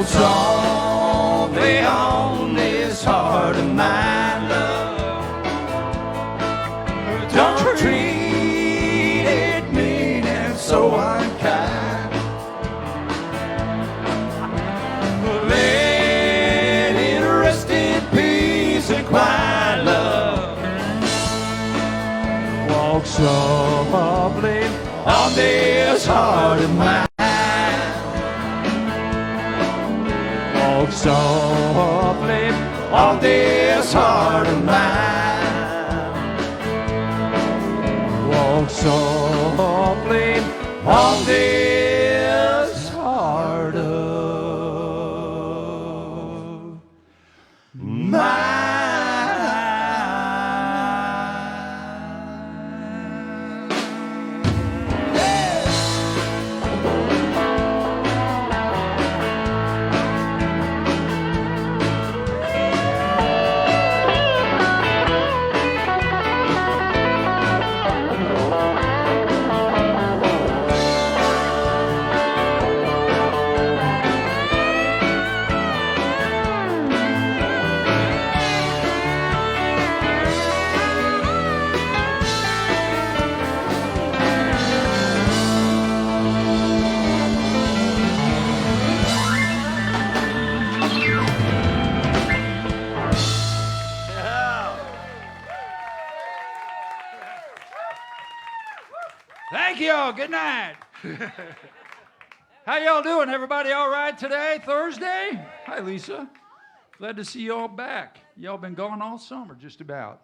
Walk softly on this heart of mine, love. Don't treat it mean and so unkind. Let it rest in peace and quiet, love. Walk softly on this heart of mine. Walk softly on this heart of mine. Walk softly on this heart of mine. Thank y'all. Good night. How y'all doing? Everybody all right today? Thursday? Hi, Lisa. Glad to see y'all back. Y'all been gone all summer, just about.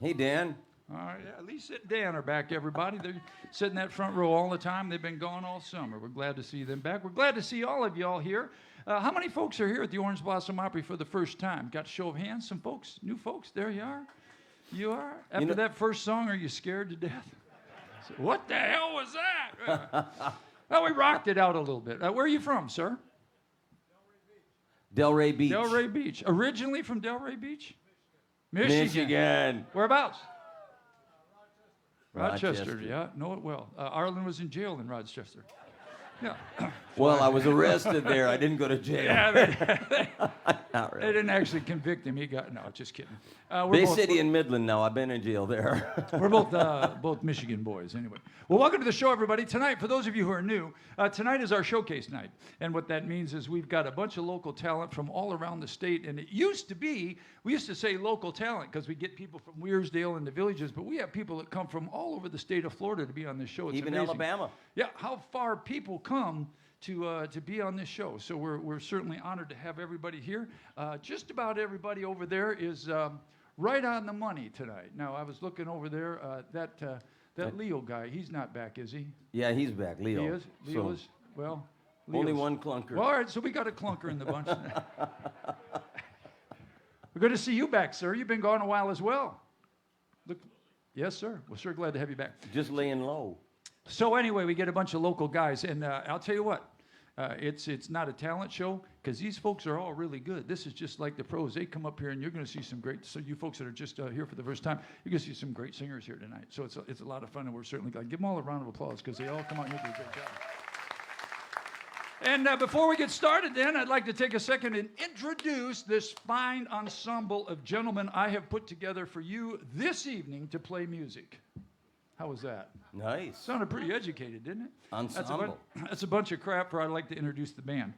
Hey, Dan. All right, yeah, Lisa and Dan are back, everybody. They're sitting in that front row all the time. They've been gone all summer. We're glad to see them back. We're glad to see all of y'all here. How many folks are here at the Orange Blossom Opry for the first time? Got a show of hands? Some folks? New folks? There you are. You are? After that first song, are you scared to death? So, what the hell was that? Well, we rocked it out a little bit. Where are you from, sir? Delray Beach. Delray Beach. Originally from Delray Beach? Michigan. Whereabouts? Rochester. Rochester, yeah, know it well. Arlen was in jail in Rochester. Yeah. Well, I was arrested there. I didn't go to jail. Yeah, Not they really. didn't actually convict him. He got, no, just kidding. Bay City and Midland now. I've been in jail there. We're both Michigan boys, anyway. Well, welcome to the show, everybody. Tonight, for those of you who are new, tonight is our showcase night. And what that means is we've got a bunch of local talent from all around the state. And it used to be, we used to say local talent because we get people from Wearsdale and the villages, but we have people that come from all over the state of Florida to be on this show. It's Even amazing. Alabama. Yeah, how far people come to be on this show. So we're certainly honored to have everybody here. Just about everybody over there is right on the money tonight. Now, I was looking over there, that Leo guy, he's not back, is he? Yeah, he's back. Leo. He is? Leo is? Well, Only Leo's. one clunker. Well, all right, so we got a clunker in the bunch. We're good to see you back, sir. You've been gone a while as well. Look, yes, sir. We're sure glad to have you back. Just laying low. So anyway, we get a bunch of local guys, and I'll tell you what, it's not a talent show because these folks are all really good. This is just like the pros. They come up here, and you're going to see some great. So you folks that are just here for the first time, you're going to see some great singers here tonight. So it's a lot of fun, and we're certainly glad. Give them all a round of applause because they all come out here and do a great job. And before we get started, then, I'd like to take a second and introduce this fine ensemble of gentlemen I have put together for you this evening to play music. How was that? Nice. Sounded pretty educated, didn't it? Ensemble. That's a bunch of crap for I'd like to introduce the band.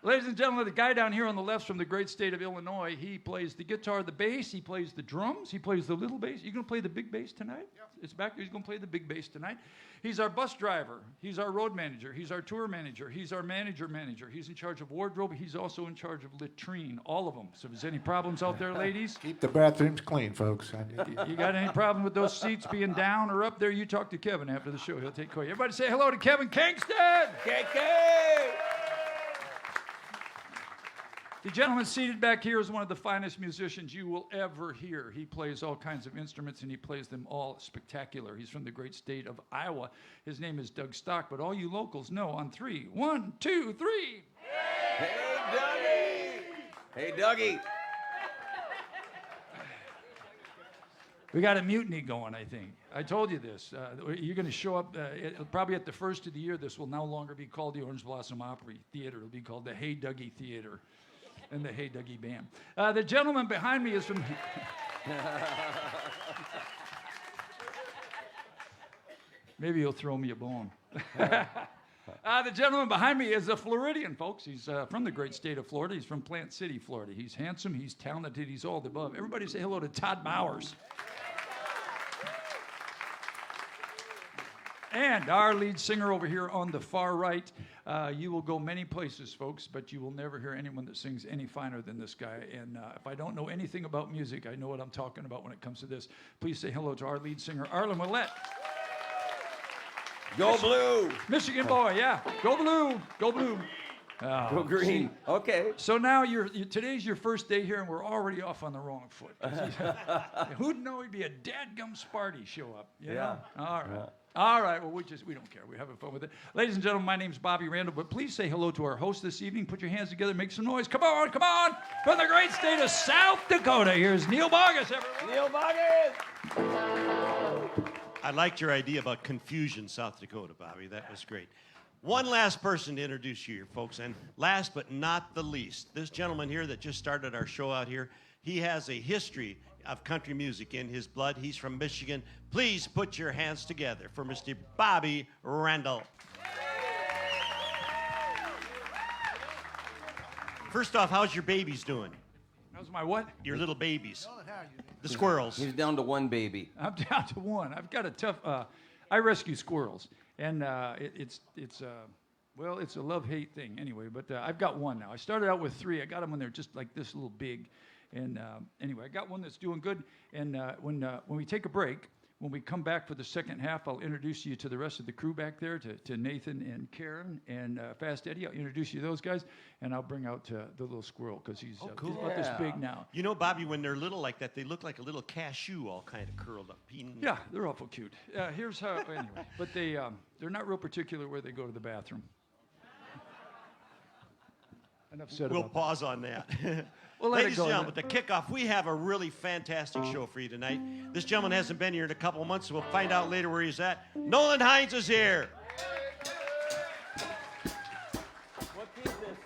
Ladies and gentlemen, the guy down here on the left from the great state of Illinois, he plays the guitar, the bass, he plays the drums, he plays the little bass. You going to play the big bass tonight? Yeah. It's back there. He's going to play the big bass tonight. He's our bus driver. He's our road manager. He's our tour manager. He's our manager. He's in charge of wardrobe. He's also in charge of latrine, all of them. So if there's any problems out there, ladies? Keep the bathrooms clean, folks. You got any problem with those seats being down or up there, you talk to Kevin after the show. He'll take care of you. Everybody say hello to Kevin Kingston. KK! The gentleman seated back here is one of the finest musicians you will ever hear. He plays all kinds of instruments, and he plays them all spectacular. He's from the great state of Iowa. His name is Doug Stock, but all you locals know on three. 1, 2, 3. Hey, Dougie! Hey, Dougie! We got a mutiny going, I think. I told you this. You're going to show up probably at the first of the year. This will no longer be called the Orange Blossom Opry Theater. It'll be called the Hey Dougie Theater and the Hey Dougie Band. The gentleman behind me is from... Maybe he'll throw me a bone. The gentleman behind me is a Floridian, folks. He's from the great state of Florida. He's from Plant City, Florida. He's handsome, he's talented, he's all the above. Everybody say hello to Todd Bowers. And our lead singer over here on the far right. You will go many places, folks, but you will never hear anyone that sings any finer than this guy. And if I don't know anything about music, I know what I'm talking about when it comes to this. Please say hello to our lead singer, Arlen Willett. Go blue. Michigan boy, yeah. Go blue. Go blue. Oh, Go green. See? Okay. So now today's your first day here, and we're already off on the wrong foot. Who'd know he'd be a dadgum Sparty show up? You know? All right. Yeah. All right. Well, we don't care. We're having fun with it. Ladies and gentlemen, my name's Bobby Randall, but please say hello to our host this evening. Put your hands together, make some noise. Come on, come on. From the great state of South Dakota, here's Neil Bogus, everyone. Neil Bogus. I liked your idea about confusion, South Dakota, Bobby. That was great. One last person to introduce you here, folks, and last but not the least, this gentleman here that just started our show out here, he has a history of country music in his blood. He's from Michigan. Please put your hands together for Mr. Bobby Randall. First off, how's your babies doing? How's my what? Your little babies. The squirrels. He's down to one baby. I'm down to one. I've got a tough. I rescue squirrels, and it's a love-hate thing anyway. But I've got one now. I started out with 3. I got them when they're just like this little big, and anyway, I got one that's doing good. And when we take a break, when we come back for the second half, I'll introduce you to the rest of the crew back there, to Nathan and Karen and Fast Eddie. I'll introduce you to those guys, and I'll bring out the little squirrel because he's about this big now. You know, Bobby, when they're little like that, they look like a little cashew all kind of curled up. Yeah, they're awful cute. Here's how, anyway. But they're not real particular where they go to the bathroom. Enough said We'll about pause on that. We'll let Ladies it go. and gentlemen, with the kickoff, we have a really fantastic show for you tonight. This gentleman hasn't been here in a couple of months, so we'll find out later where he's at. Nolan Hines is here. What key is this?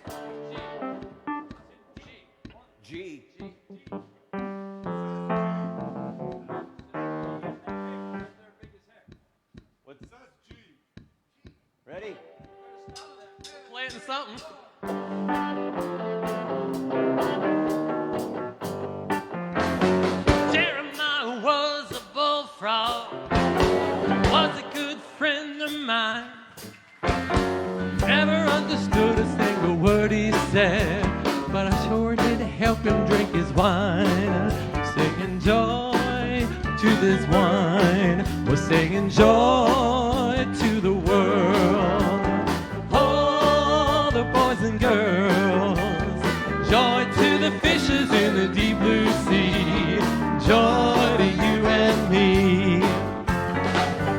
G. What's G? Ready? Planting something. Jeremiah was a bullfrog, was a good friend of mine. Never understood a single word he said, but I sure did help him drink his wine. Singing joy to this wine, we're singing joy to the world. All the boys and girls, joy to the fishes in the deep blue sea, joy to you and me.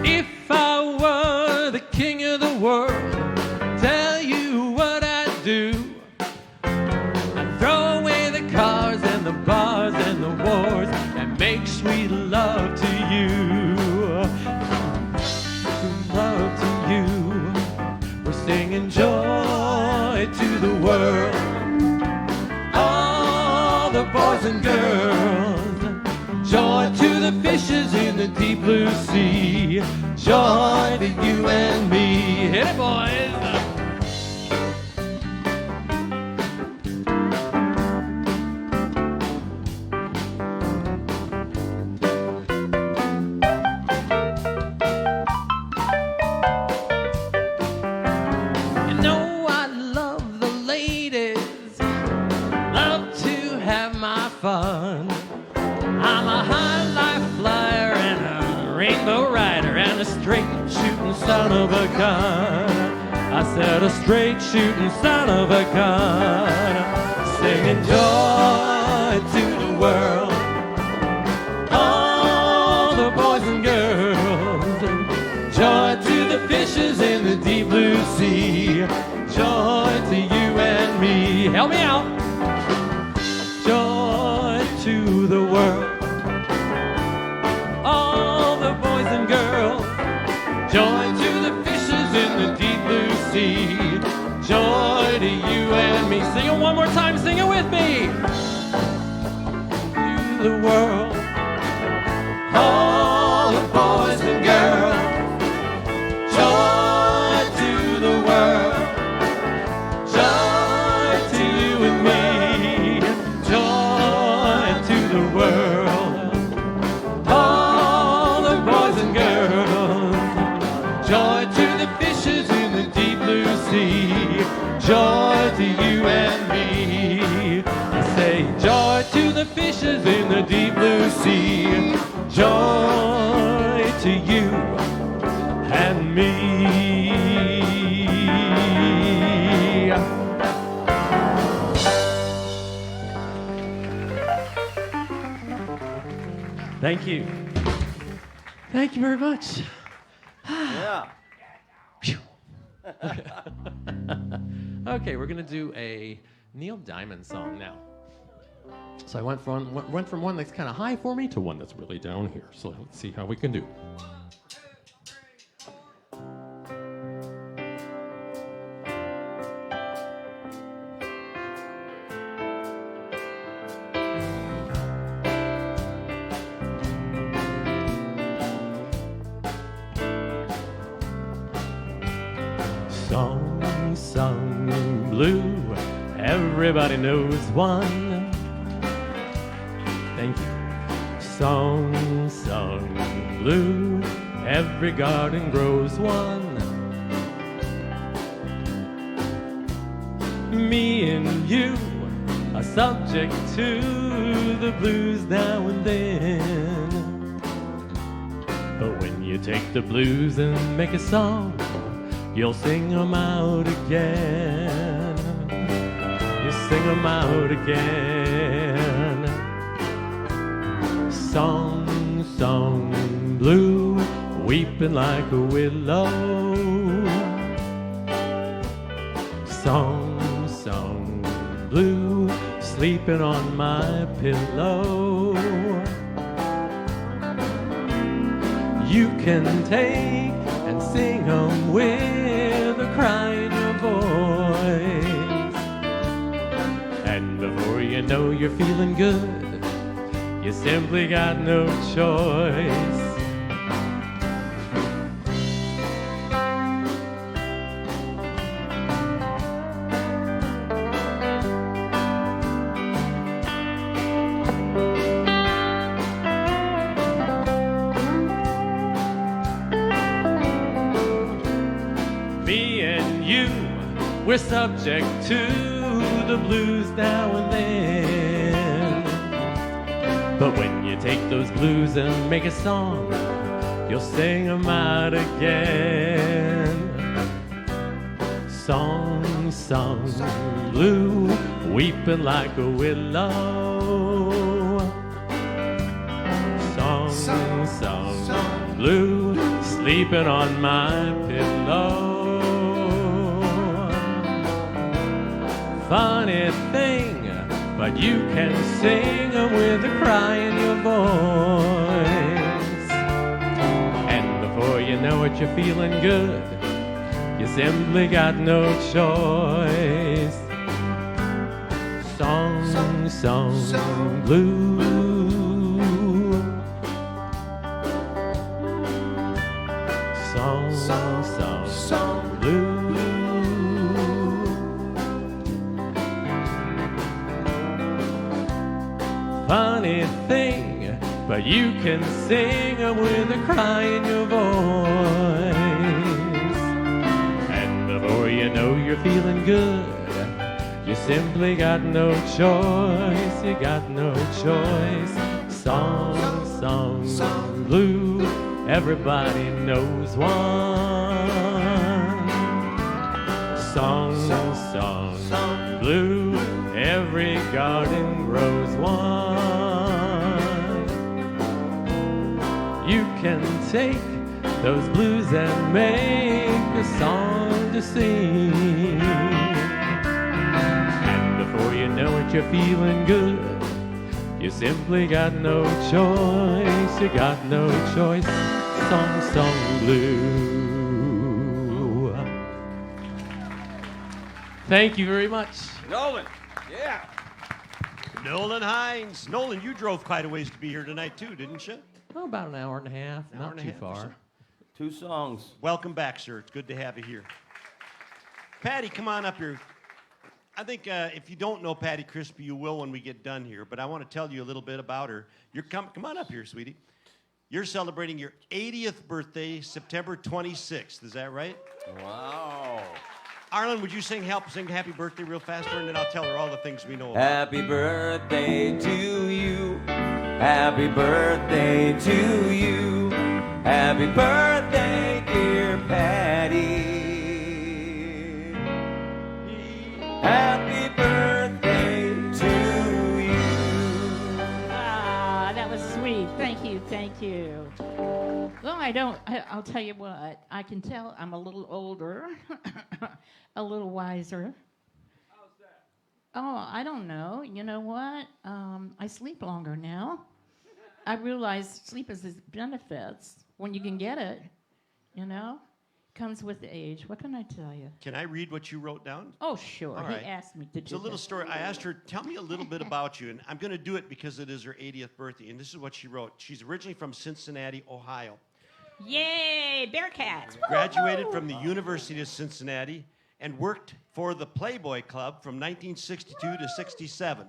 If I were the king of the world, tell you what I'd do. I'd throw away the cars and the bars and the wars and make sweet love to you. Love to you. We're singing joy to the world. All the boys and girls, joy to the fishes in the deep blue sea, joy to you and me. Hit it, boys. Fun. I'm a high life flyer and a rainbow rider and a straight shooting son of a gun. I said a straight shooting son of a gun. Singing joy to the world. All the boys and girls, joy to the fishes in the deep blue sea, joy to you and me. Help me out. Joy to the world. All the boys and Joy to the fishes in the deep blue sea. Joy to you and me. Sing it one more time. Sing it with me. To the world, all the boys and girls. Joy to the world. Joy to you and me. Joy to the world. All the boys and girls. Joy to the fishes in the deep blue sea. Joy to you and me. I say joy to the fishes in the deep blue sea. Joy to you and me. Thank you. Thank you very much. Yeah. Okay, we're gonna do a Neil Diamond song now. So I went from one that's kind of high for me to one that's really down here. So let's see how we can do. Song sung blue, everybody knows one. Thank you. Song sung blue, every garden grows one. Me and you are subject to the blues now and then. But when you take the blues and make a song, you'll sing 'em out again. You sing 'em out again. Song, song, blue, weeping like a willow. Song, song, blue, sleeping on my pillow. You can take and sing 'em with a cry in your voice. And before you know you're feeling good, you simply got no choice. Me and you, we're subject to the blues now and then. But when you take those blues and make a song, you'll sing 'em out again. Song, song, blue, weeping like a willow. Song, song, blue, sleeping on my pillow. Funny thing, but you can sing 'em with a cry in your voice. And before you know it, you're feeling good. You simply got no choice. Song, song, blue. Song, song, blue. Funny thing, but you can sing 'em with a cry in your voice. And before you know you're feeling good, you simply got no choice. You got no choice. Song, song, blue, everybody knows one. Song, song, blue, every garden grows one. You can take those blues and make a song to sing. And before you know it, you're feeling good. You simply got no choice. You got no choice. Song, song, blue. Thank you very much. Nolan. Yeah. Nolan Hines. Nolan, you drove quite a ways to be here tonight, too, didn't you? Oh, about an hour and a half. Hour Not and a too half or so. far. 2 songs. Welcome back, sir. It's good to have you here. Patty, come on up here. I think if you don't know Patty Crispy, you will when we get done here, but I want to tell you a little bit about her. Come on up here, sweetie. You're celebrating your 80th birthday, September 26th. Is that right? Wow. Arlen, would you sing happy birthday real fast for her, and then I'll tell her all the things we know about. Happy birthday to you. Happy birthday to you. Happy birthday, dear Patty. Happy birthday to you. Ah, that was sweet. Thank you, thank you. Well, I'll tell you what, I can tell I'm a little older, a little wiser. How's that? Oh, I don't know. You know what? I sleep longer now. I realize sleep has its benefits when you can get it, you know? Comes with age. What can I tell you? Can I read what you wrote down? Oh, sure. All He right. asked me to It's do a little this. story. I asked her, tell me a little bit about you. And I'm going to do it because it is her 80th birthday. And this is what she wrote. She's originally from Cincinnati, Ohio. Yay, Bearcats. Graduated Woo-hoo! from the University of Cincinnati and worked for the Playboy Club from 1962 to 67.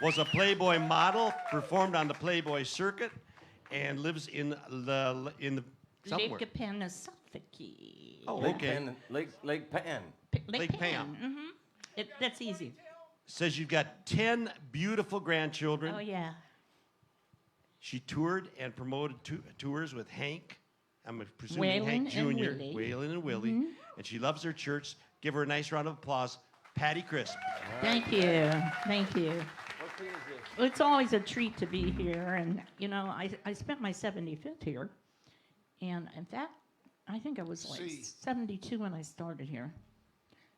Was a Playboy model, performed on the Playboy circuit, and lives in the somewhere. Lake Pennsylvania. Oh, Lake okay. Pan. Lake Pan. Lake Pam. Mm-hmm. That's easy. Says you've got 10 beautiful grandchildren. Oh, yeah. She toured and promoted tours with Hank. I'm presuming Waylon Hank and Jr., Willie. Waylon and Willie. And she loves her church. Give her a nice round of applause. Patty Crisp. Thank you. Thank you. It's always a treat to be here. And, you know, I spent my 75th here. And, in fact, I think I was like 72 when I started here.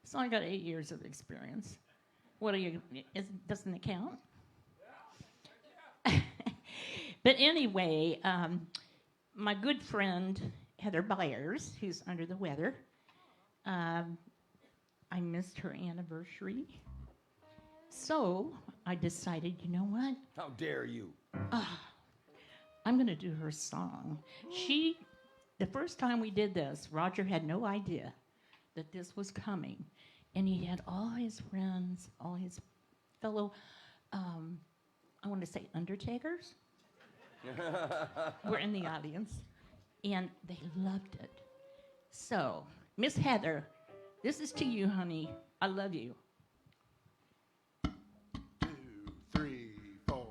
So I got 8 years of experience. What are you, doesn't it count? But anyway, my good friend, Heather Byers, who's under the weather, I missed her anniversary. So I decided, you know what? How dare you? I'm going to do her song. The first time we did this, Roger had no idea that this was coming. And he had all his friends, all his fellow, I want to say undertakers, were in the audience. And they loved it. So, Miss Heather, this is to you, honey. I love you. 2, 3, 4.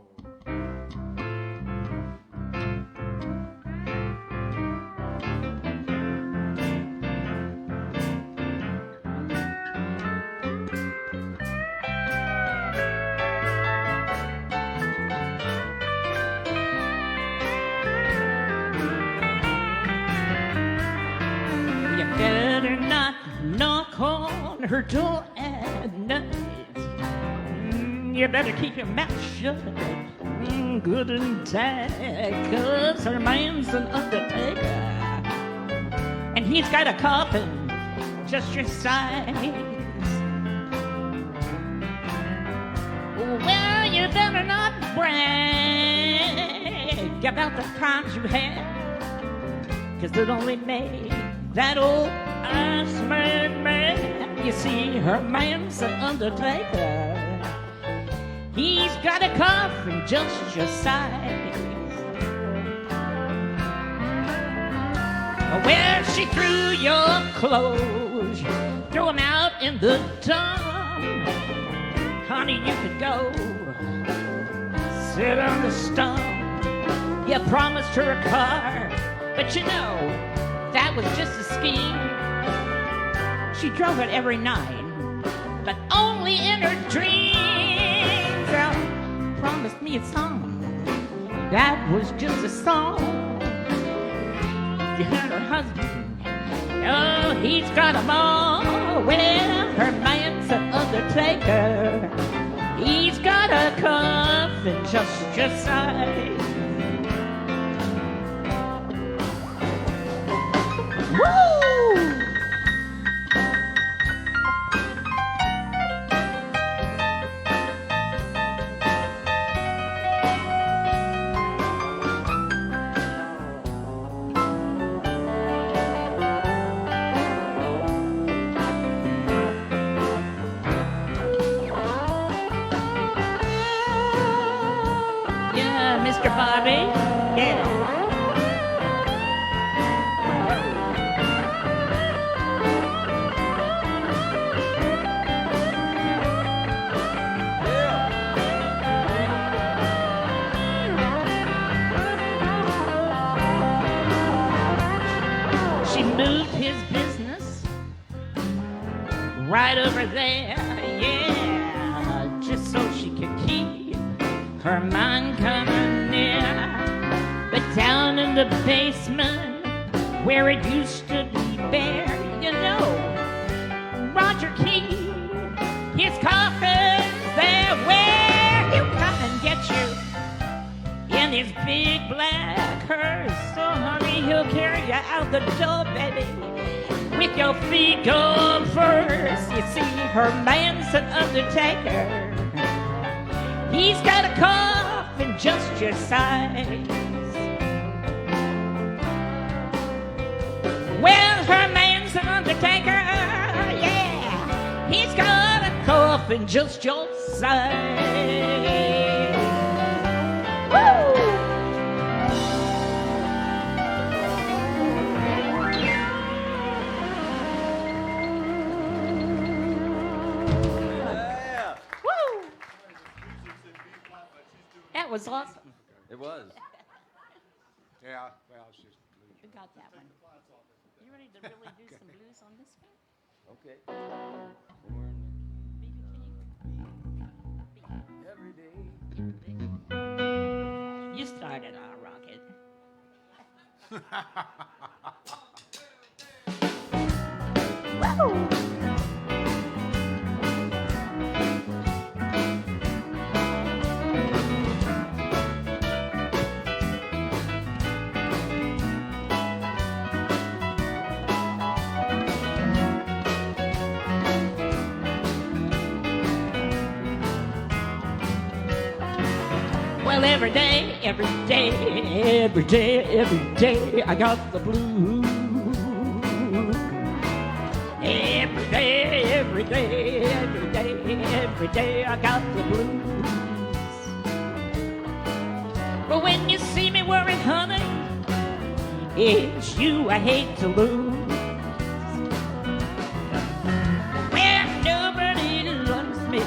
You better not knock on her door at night. You better keep your mouth shut, good and tight, 'cause her man's an undertaker, and he's got a coffin just your size. Well, you better not brag about the times you had, 'cause it only made that old Iceman mad. You see, her man's an undertaker. He's got a coffin just your size. Well, she threw your clothes, threw them out in the dump. Honey, you could go sit on the stump. You promised her a car, but you know, that was just a scheme. She drove it every night, but only in her dreams. Well, promised me a song. That was just a song. You heard her husband. Oh, he's got 'em all. Well, her man's an undertaker. He's got a coffin just your size. Woo! She moved his business right over there, yeah, just so she could keep her mind coming near. But down in the basement, where it used to be bare, you know, Roger keeps his coffins there where you come and get you in his big black hearse. So honey, he'll carry you out the door, baby, with your feet going first. You see, her man's an undertaker. He's got a coffin just your size. Well, her man's an undertaker, yeah. He's got a coffin just your size. Woo! Woo! That was awesome. It was. Yeah, well, it's just We got that one. You ready to really do some blues on this one? Okay. You started, I'll rock it. Woo! Well, every day, I got the blues. Every day, I got the blues. But when you see me worried, honey, it's you I hate to lose. Well, nobody loves me,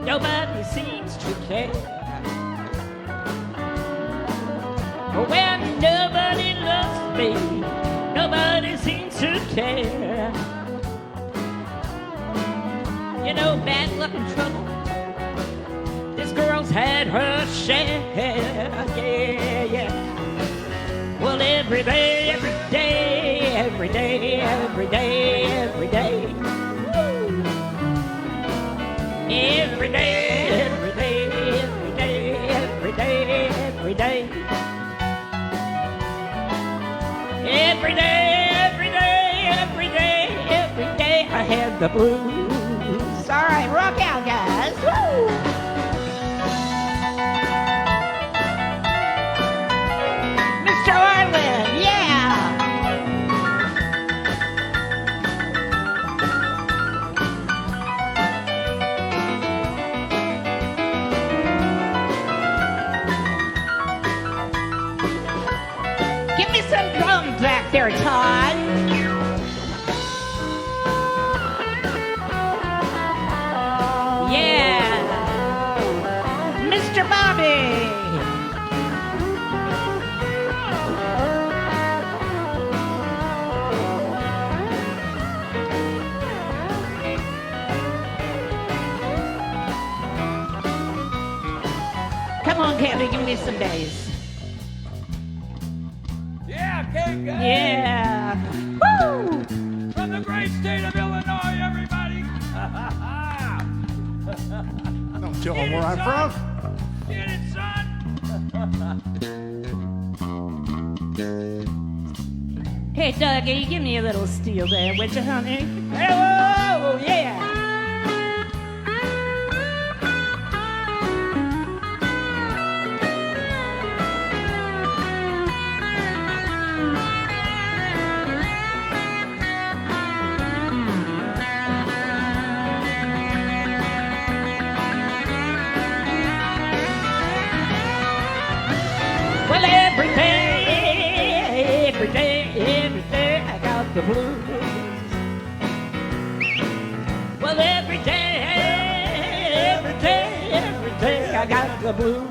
nobody seems to care. When nobody loves me, nobody seems to care. You know, bad luck and trouble, this girl's had her share, yeah. Well, every day, woo. Every day, every day, every day, every day, I had the blues. All right, rock out, guys. Woo! Mr. Orland, yeah. Give me some drums back there, Todd. Yeah. Mr. Bobby. Come on, Kevin, give me some bass. Yeah, okay, guys. Yeah. Woo! From the great state of Illinois, everybody. don't tell them where I'm from. Get it, son. Hey, Dougie, give me a little steel there, would you, honey? Oh, yeah. Well, every day, I got the blues. Well, every day, I got the blues.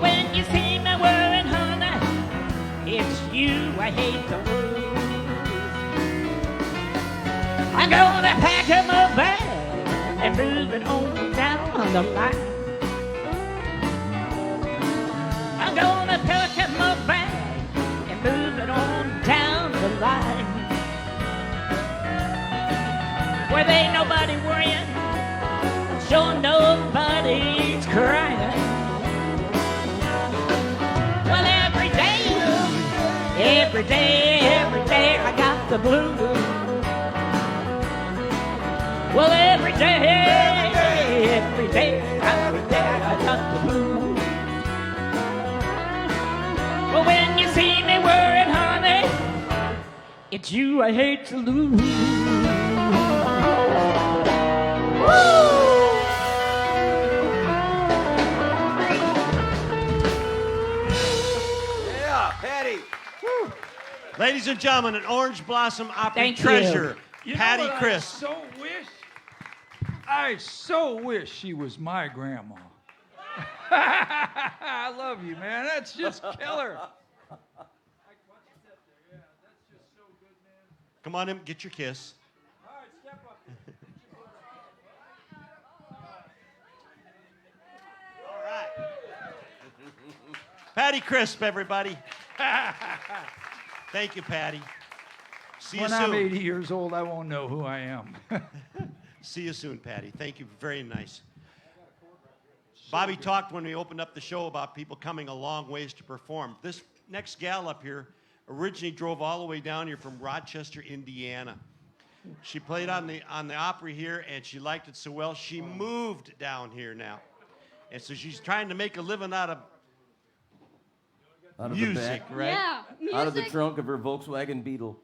When you see me worrying, honey, It's you I hate to lose. I'm gonna pack up my bag and move it on down the line. I'm gonna pack up my bag and move it on down the line. Where there ain't nobody worrying, sure nobody's crying. Well, every day I got the blues. Well, every day I got the blues. Well, when you see me worried, honey, it's you I hate to lose. Yeah, Patty. Ladies and gentlemen, an Orange Blossom Opry Thank you. treasure, You know Patty what Crisp. I so wish she was my grandma. I love you, man. That's just killer. Come on in, get your kiss. All right, step up. All right. Patty Crisp, everybody. Thank you, Patty. See you When I'm soon. 80 years old, I won't know who I am. See you soon, Patty. Thank you. Very nice. Bobby talked when we opened up the show about people coming a long ways to perform. This next gal up here originally drove all the way down here from Rochester, Indiana. She played on the Opry here, and she liked it so well, she moved down here now. And so she's trying to make a living out of Out of music, the back, right? Yeah, music. out of the trunk of her Volkswagen Beetle.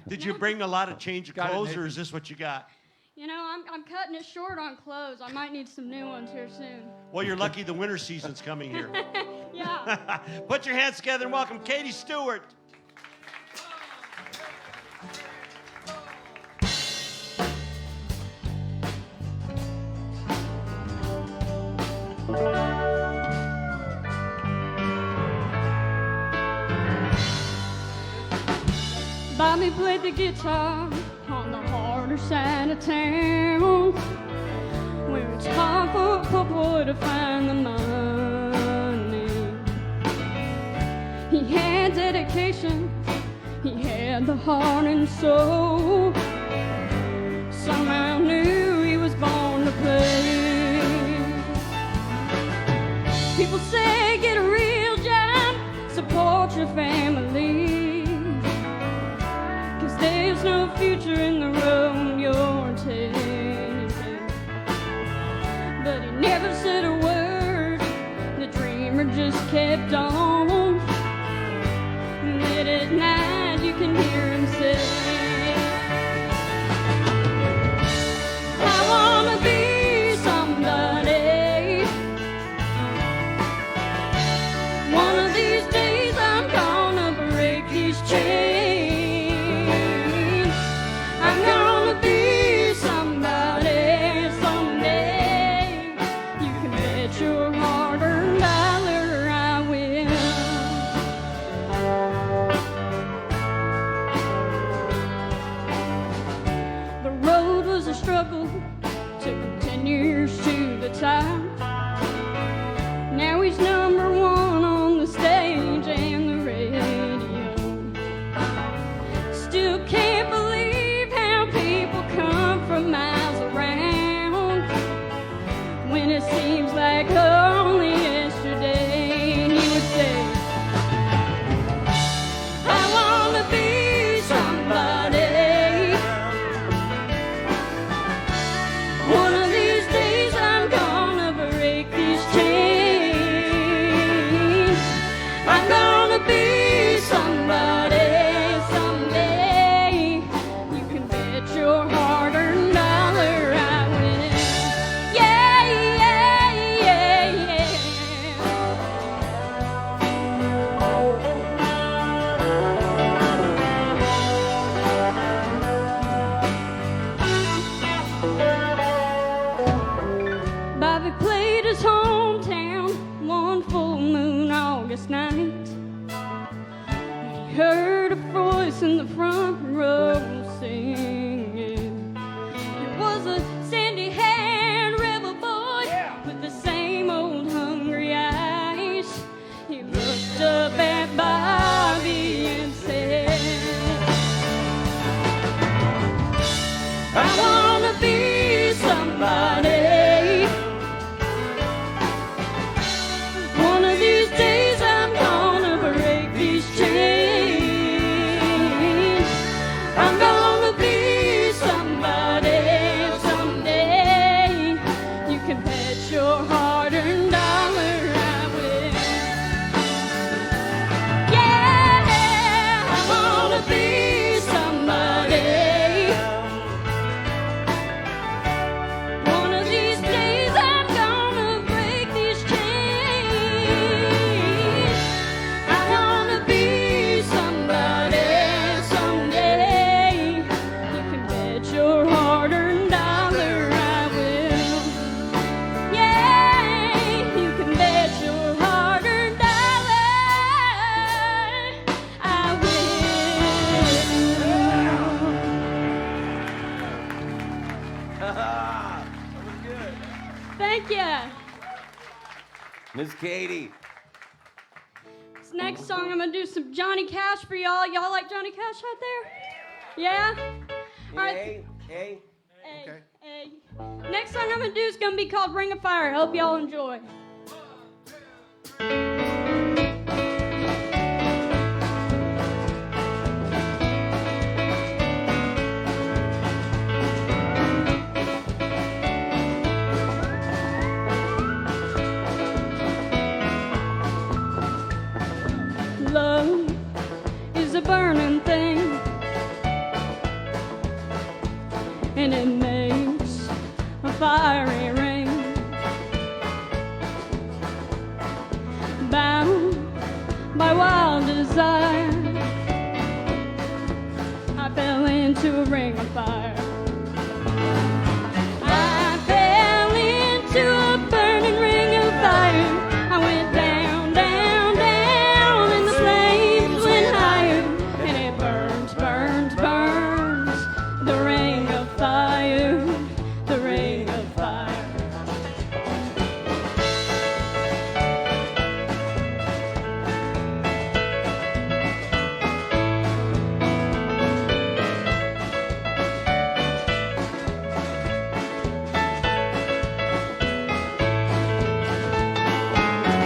Did you bring a lot of change of Got it, clothes, or Nathan. is this what you got? You know, I'm cutting it short on clothes. I might need some new ones here soon. Well, you're lucky the winter season's coming here. Yeah. Put your hands together and welcome Katie Stewart. Bobby played the guitar on the harder side of town, where it's hard for a poor boy to find the money. He had dedication, he had the heart and soul. Somehow knew he was born to play. People say get a real job, support your family. There's no future in the road you're taking. But he never said a word. The dreamer just kept on. Late at night you can hear him say, heard a voice in the front row singing. It was a sandy-haired rebel boy with the same old hungry eyes. He looked up at Bobby and said, I wanna be somebody. One of these days I'm gonna break these chains. I'm gonna be somebody someday. You can bet your hard-earned dollar I will. Yeah, I wanna be somebody. One of these days I'm gonna break these chains. I wanna be somebody someday. You can bet your hard-earned dollar I will. Yeah, you can bet your hard-earned dollar I will. Thank you. Miss Katie. This next song, I'm gonna do some Johnny Cash for y'all. Y'all like Johnny Cash out there? Yeah? All right. Hey. Hey, Okay. hey. Next song I'm gonna do is gonna be called Ring of Fire. Hope y'all enjoy. Love is a burning thing, and it makes a fiery ring. Bound by wild desire, I fell into a ring of fire. I fell into a burning ring of fire. I went down, down, down, and the flames went higher. And it burns, burns, burns, the ring of fire, the ring of fire.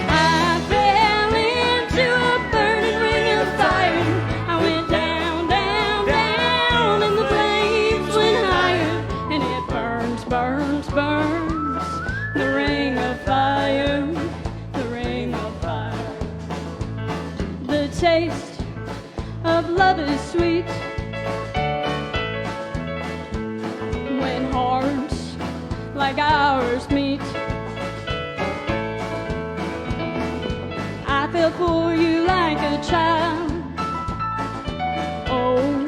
I fell into a burning ring of fire. I went down, down, down, and the flames went higher. And it burns, burns, burns, the ring of fire, the ring of fire. The taste of love is sweet when hearts like ours meet. I fell for you like a child. Oh,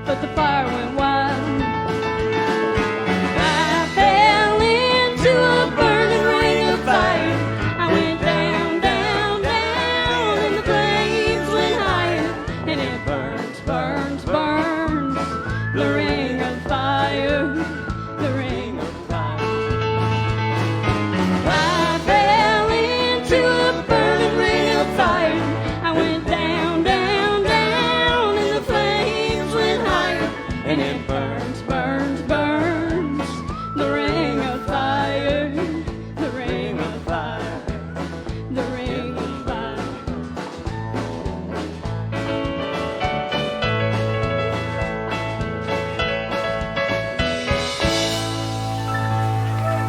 but the fire went wild. I fell into a burning ring of fire. I went down, down, down, and the flames went higher. And it burns, burns, burns, the ring of fire, the ring of fire. I fell into a burning ring of fire. I went down, down, down, and the flames went higher. And it burns, burns, burns, the ring of fire, the ring of fire, the ring of fire.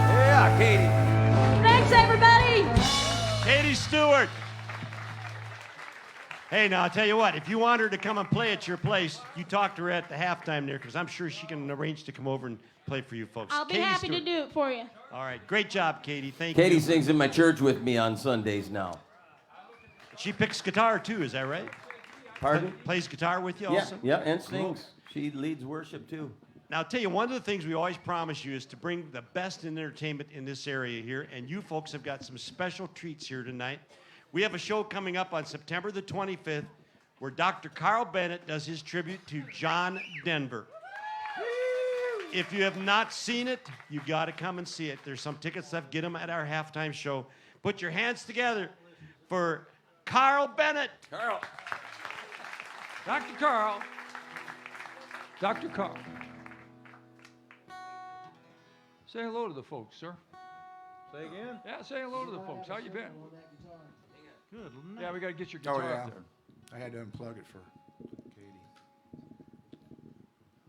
Yeah, Katie. Thanks, everybody. Katie Stewart. Hey, now I'll tell you what, if you want her to come and play at your place, you talk to her at the halftime there, because I'm sure she can arrange to come over and play for you folks. I'll be Katie happy to Stewart. do it for you. All right, great job, Katie. Thank Katie you. sings in my church with me on Sundays now. She picks guitar too, is that right? Pardon? Plays guitar with you Yeah, also? yeah, and sings. She leads worship too. Now, I'll tell you, one of the things we always promise you is to bring the best in entertainment in this area here, and you folks have got some special treats here tonight. We have a show coming up on September the 25th where Dr. Carl Bennett does his tribute to John Denver. If you have not seen it, you got to come and see it. There's some tickets left. Get them at our halftime show. Put your hands together for Carl Bennett. Carl. Dr. Carl. Dr. Carl. Say hello to the folks, sir. Say again? Yeah, say hello to the folks. How you been? Good. Yeah, we got to get your guitar up there. I had to unplug it for Katie.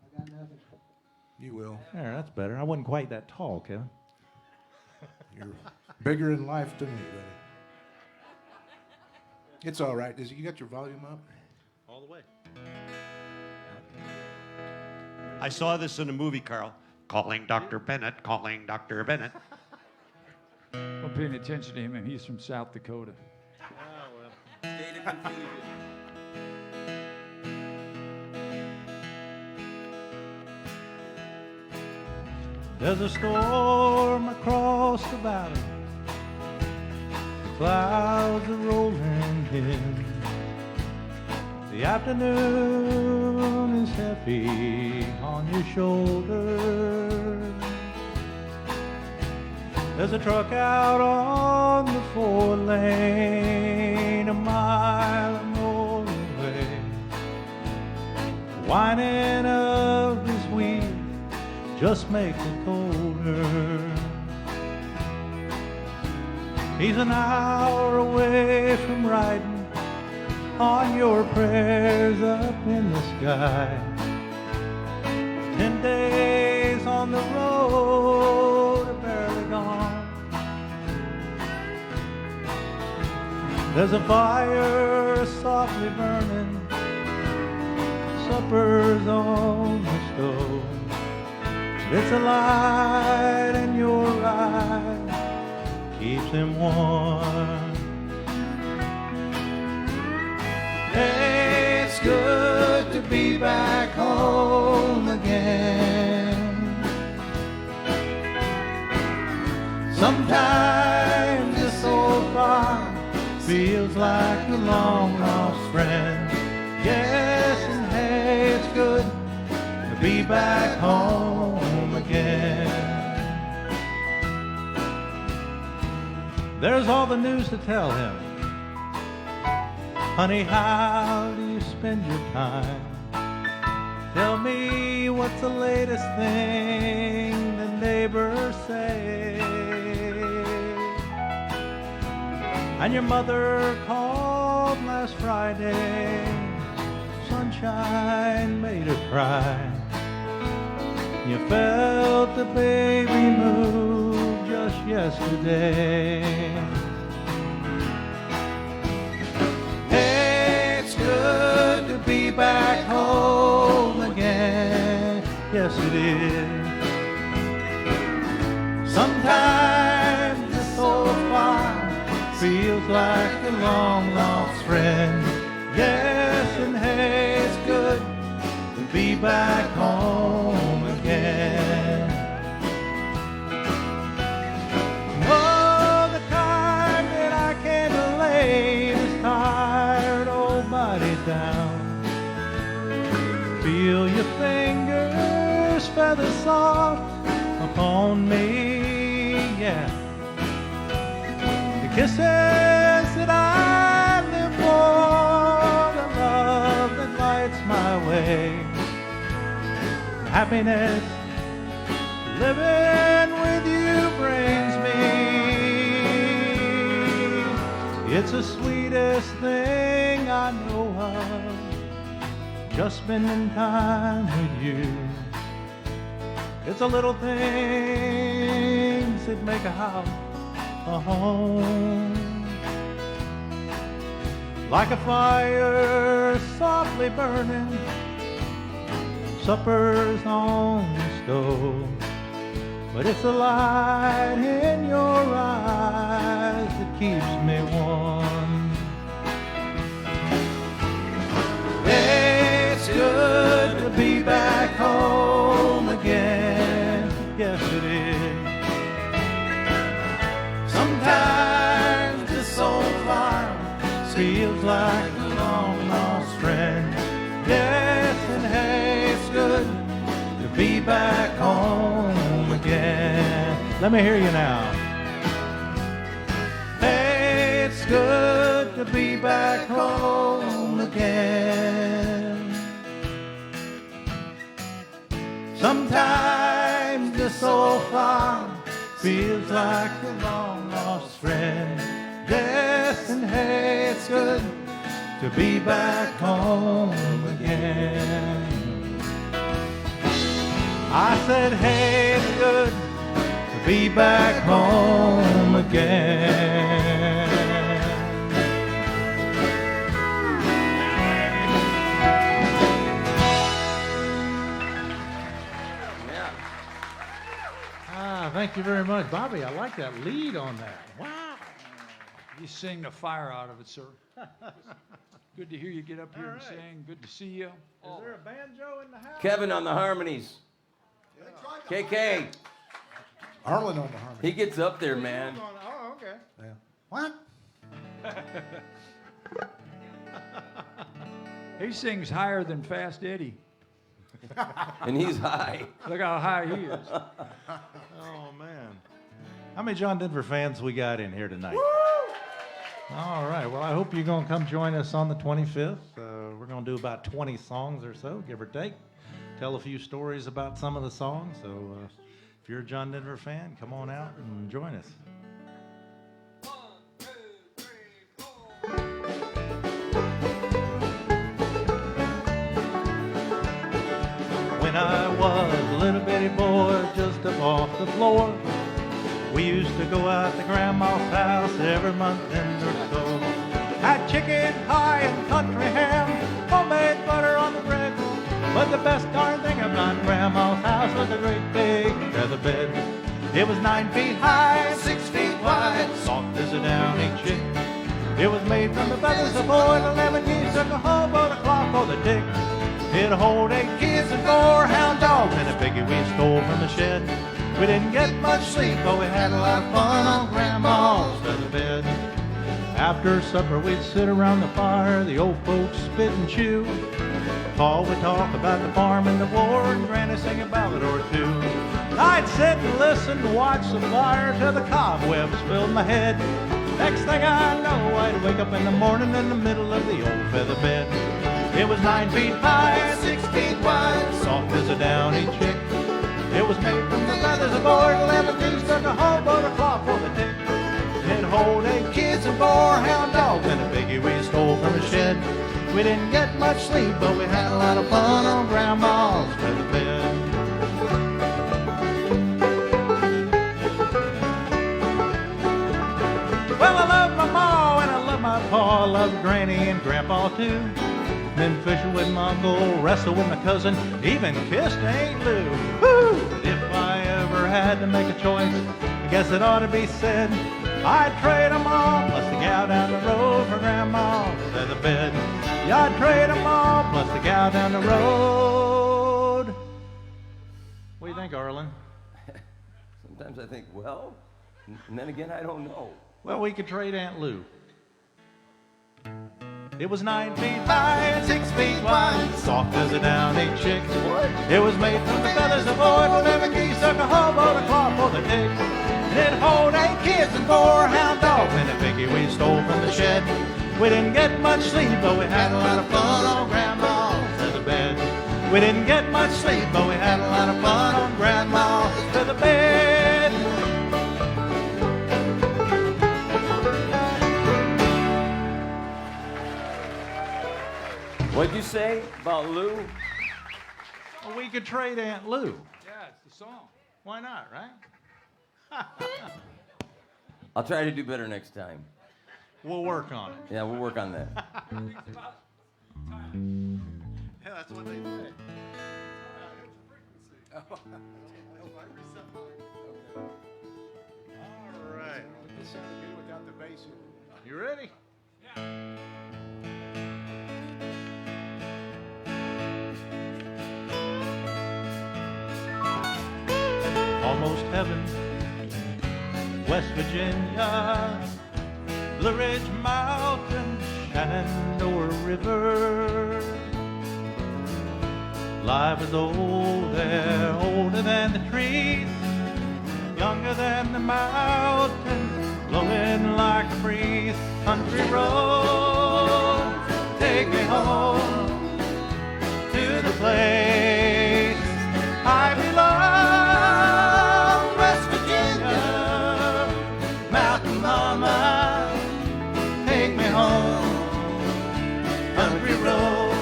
I got nothing. You will. There, that's better. I wasn't quite that tall, Kevin. You're bigger in life to me, buddy. It's all right. You got your volume up? All the way. I saw this in a movie, Carl. Calling Dr. Bennett, calling Dr. Bennett. I'm paying attention to him, and he's from South Dakota. State of confusion. There's a storm across the valley. The clouds are rolling in. The afternoon is heavy on your shoulders. There's a truck out on the 4-lane, a mile or more away, whining of his wheel just makes it colder. He's an hour away from riding on your prayers up in the sky. 10 days on the road are barely gone. There's a fire softly burning, supper's on the stove. It's a light in your eyes, keeps him warm. Hey, it's good to be back home again. Sometimes this old farm feels like a long lost friend. Yes, and hey, it's good to be back home again. There's all the news to tell him. Honey, how do you spend your time? Tell me what's the latest thing the neighbors say. And your mother called last Friday. Sunshine made her cry. You felt the baby move just yesterday. Hey, it's good to be back home again. Yes, it is. Sometimes this old farm feels like a long lost friend. Yes, and hey, it's good to be back home again. Oh, the time that I came to lay this tired old body down. Feel your fingers feather soft upon me, yeah. The kisses that I live for, the love that lights my way. Happiness living with you brings me. It's the sweetest thing I know of, just spending time with you. It's the little things that make a house a home. Like a fire softly burning, supper's on the stove, but it's the light in your eyes that keeps me warm. It's good to be back home again. Yes, it is. Sometimes this old farm feels like a long lost friends. Yes, and hey, it's good to be back home again. Let me hear you now. Hey, it's good to be back home again. Sometimes this old farm feels like a long lost friend. Yes, and hey, it's good to be back home again. I said, hey, it's good to be back home again. Thank you very much, Bobby. I like that lead on that. Wow. You sing the fire out of it, sir. Good to hear you get up here and sing. Good to see you. Is there a banjo in the house? Kevin on the harmonies. KK. Arlen on the harmony. He gets up there, man. Oh, okay. Yeah. What? He sings higher than Fast Eddie. And he's high. Look how high he is. Oh, man. How many John Denver fans we got in here tonight? All right. Well, I hope you're going to come join us on the 25th. We're going to do about 20 songs or so, give or take. Tell a few stories about some of the songs. So if you're a John Denver fan, come on out and join us. 1, 2, 3, 4. When I was a little bitty boy just up off the floor, we used to go out to Grandma's house every month or so. Had chicken pie and country ham, homemade butter on the bread. But the best darn thing about Grandma's house was a great big feather bed. It was 9 feet high, 6 feet wide, soft as a downy chick. It was made from the feathers of 4 and 11 geese and a hobo, the clock, or the dick. It'd hold 8 kids and 4 hound dogs and a piggy we stole from the shed. We didn't get much sleep, but we had a lot of fun on Grandma's feather bed. After supper, we'd sit around the fire, the old folks spit and chew. Pa would talk about the farm and the war, and Granny sing a ballad or two. I'd sit and listen and watch the fire till the cobwebs filled my head. Next thing I know, I'd wake up in the morning in the middle of the old feather bed. It was 9 feet high, 6 feet wide, soft as a downy chick. It was made from the feathers of 4 and 11 geese, stuck a hobo to claw for the tick. It'd hold 8 kids and 4 hound dogs and a piggy we stole from the shed. We didn't get much sleep, but we had a lot of fun on Grandma's feather bed. Well, I love my ma and I love my pa, I love Granny and Grandpa too. Been fishing with my uncle, wrestled with my cousin, even kissed Aunt Lou. Woo! If I ever had to make a choice, I guess it ought to be said, I'd trade 'em all, plus the gal down the road for Grandma's feather bed. Yeah, I'd trade 'em all, plus the gal down the road. What do you think, Arlen? Sometimes I think, well, and then again, I don't know. Well, we could trade Aunt Lou. It was 9 feet high and 6 feet wide, soft as a downy chick. It was made from the feathers of 4 and 11 geese, stuck a hobo to claw for the dick. It'd hold 8 kids and 4 hound dogs and a piggy we stole from the shed. We didn't get much sleep, but we had a lot of fun on Grandma's feather bed. We didn't get much sleep, but we had a lot of fun on Grandma's feather bed. What'd you say about Lou? Well, we could trade Aunt Lou. Yeah, it's the song. Why not, right? I'll try to do better next time. We'll work on it. Yeah, we'll work on that. Yeah, that's what they say. All right. This sounded good without the bass. You ready? Almost heaven, West Virginia, Blue Ridge Mountains Shenandoah River. Life is old there, older than the trees, younger than the mountains, blowing like a breeze. Country roads, take me home to the place I belong. West Virginia, Mountain Mama, take me home. Country road.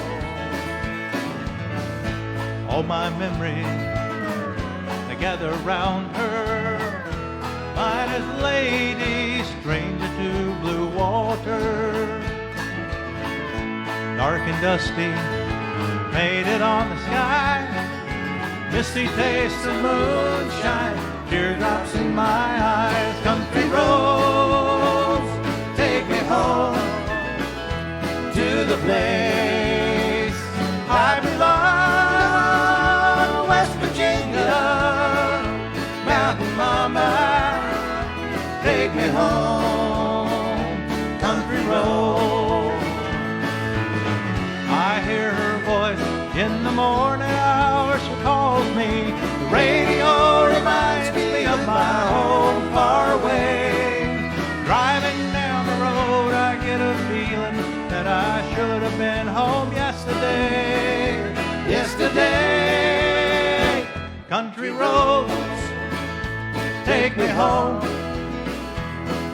All my memories, they gather round her. Mine is lady, stranger to blue water. Dark and dusty, made it on the sky. Misty taste of moonshine, teardrops in my eyes. Country roads, take me home to the place I belong. West Virginia, Mountain Mama, take me home. Country road. I hear her voice in the morning hour. She calls me. The radio reminds me of my home far away. Driving down the road, I get a feeling that I should have been home yesterday. Yesterday. Country roads, take me home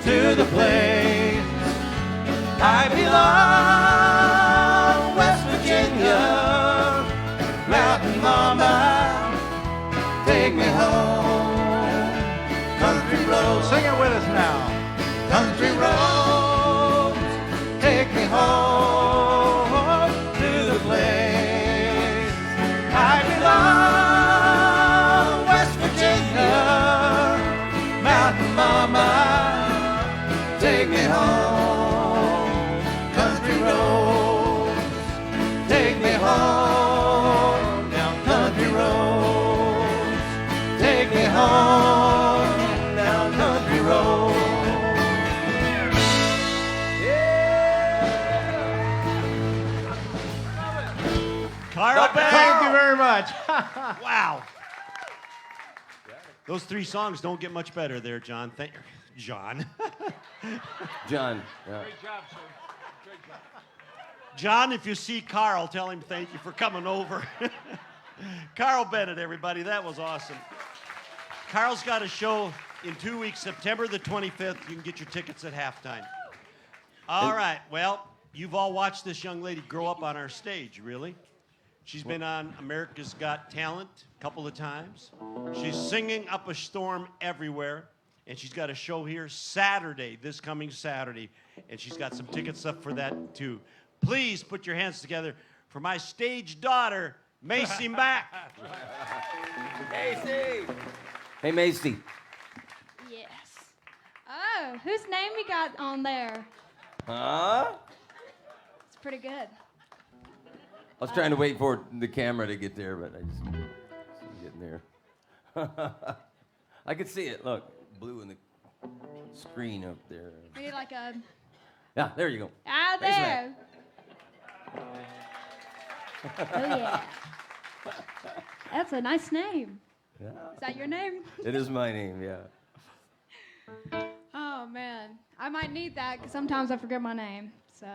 to the place I belong. West Virginia, Mountain Mama, take me home. Country roads, sing it with us now. Country roads, take me home to the place I belong. West Virginia, Mountain Mama, take me home. Country roads, take me home. Down country roads, take me home. Down country roads. Carl Bennett. Thank you very much. Wow. Those three songs don't get much better there, John. Thank you. John. John. Yeah. Great job, sir. Great job. John, if you see Carl, tell him thank you for coming over. Carl Bennett, everybody. That was awesome. Carl's got a show in 2 weeks, September the 25th. You can get your tickets at halftime. All right. Well, you've all watched this young lady grow up on our stage, really. She's been on America's Got Talent a couple of times. She's singing up a storm everywhere. And she's got a show here Saturday, this coming Saturday. And she's got some tickets up for that, too. Please put your hands together for my stage daughter, Macy Mack. Macy. Hey, Macy. Yes. Oh, whose name we got on there? Huh? It's pretty good. I was trying to wait for the camera to get there, but I just wasn't getting there. I could see it. Look, blue in the screen up there. We need like a... Yeah, there you go. Ah, Face there. Oh, yeah. That's a nice name. Yeah. Is that your name? It is my name, yeah. Oh, man. I might need that because sometimes I forget my name. So...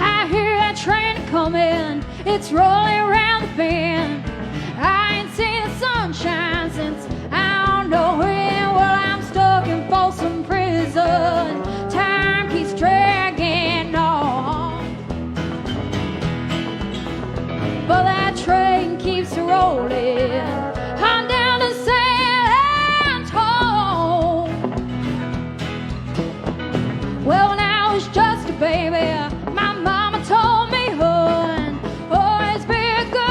I hear that train coming, it's rolling around the bend. I ain't seen the sunshine since I don't know when. Well, I'm stuck in Folsom Prison. Time keeps dragging on, but that train keeps rolling on down to San Antone. Well, when I was just a baby, my mama told me, hun, always be a good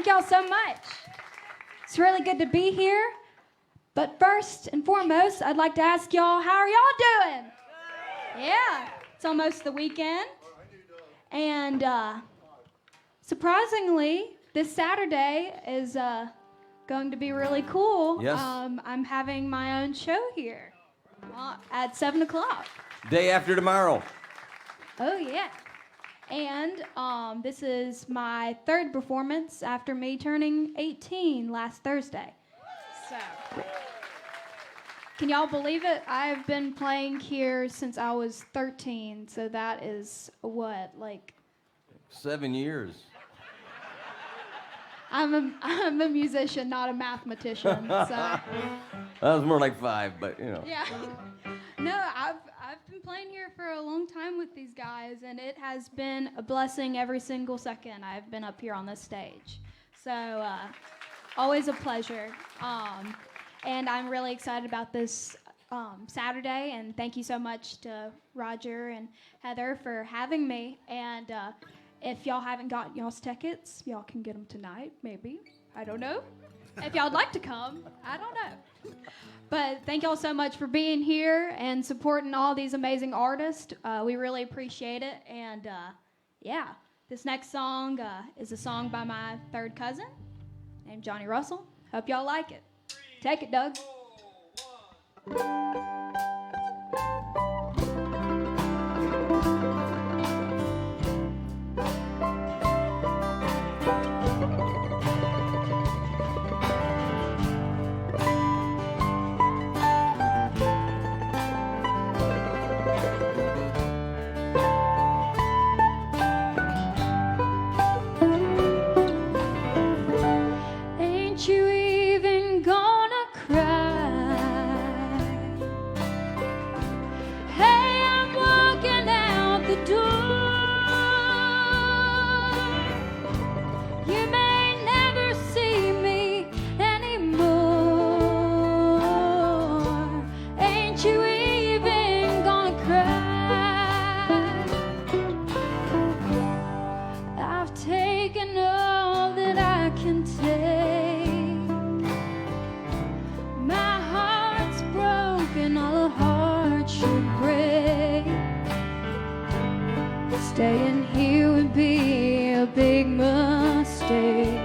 Thank y'all so much. It's really good to be here. But first and foremost, I'd like to ask y'all, how are y'all doing? Yeah, it's almost the weekend. And surprisingly, this Saturday is going to be really cool. Yes. I'm having my own show here at 7 o'clock. Day after tomorrow. Oh, yeah. And this is my third performance after me turning 18 last Thursday. So, can y'all believe it? I've been playing here since I was 13, so that is what, like... 7 years. I'm a musician, not a mathematician, so... That was more like 5, but you know. Yeah. No, I've been playing here for a long time with these guys, and it has been a blessing every single second I've been up here on this stage. So, always a pleasure. And I'm really excited about this Saturday, and thank you so much to Roger and Heather for having me. And if y'all haven't got y'all's tickets, y'all can get them tonight, maybe. I don't know. If y'all would like to come, I don't know. But thank y'all so much for being here and supporting all these amazing artists. We really appreciate it. And yeah, this next song is a song by my third cousin named Johnny Russell. Hope y'all like it. Take it, Doug. Ain't you even gonna cry? Hey, I'm walking out the door. You may never see me anymore. Ain't you even gonna cry? I've taken all that I can take. My heart's broken, all a heart should break. Staying here would be a big mistake.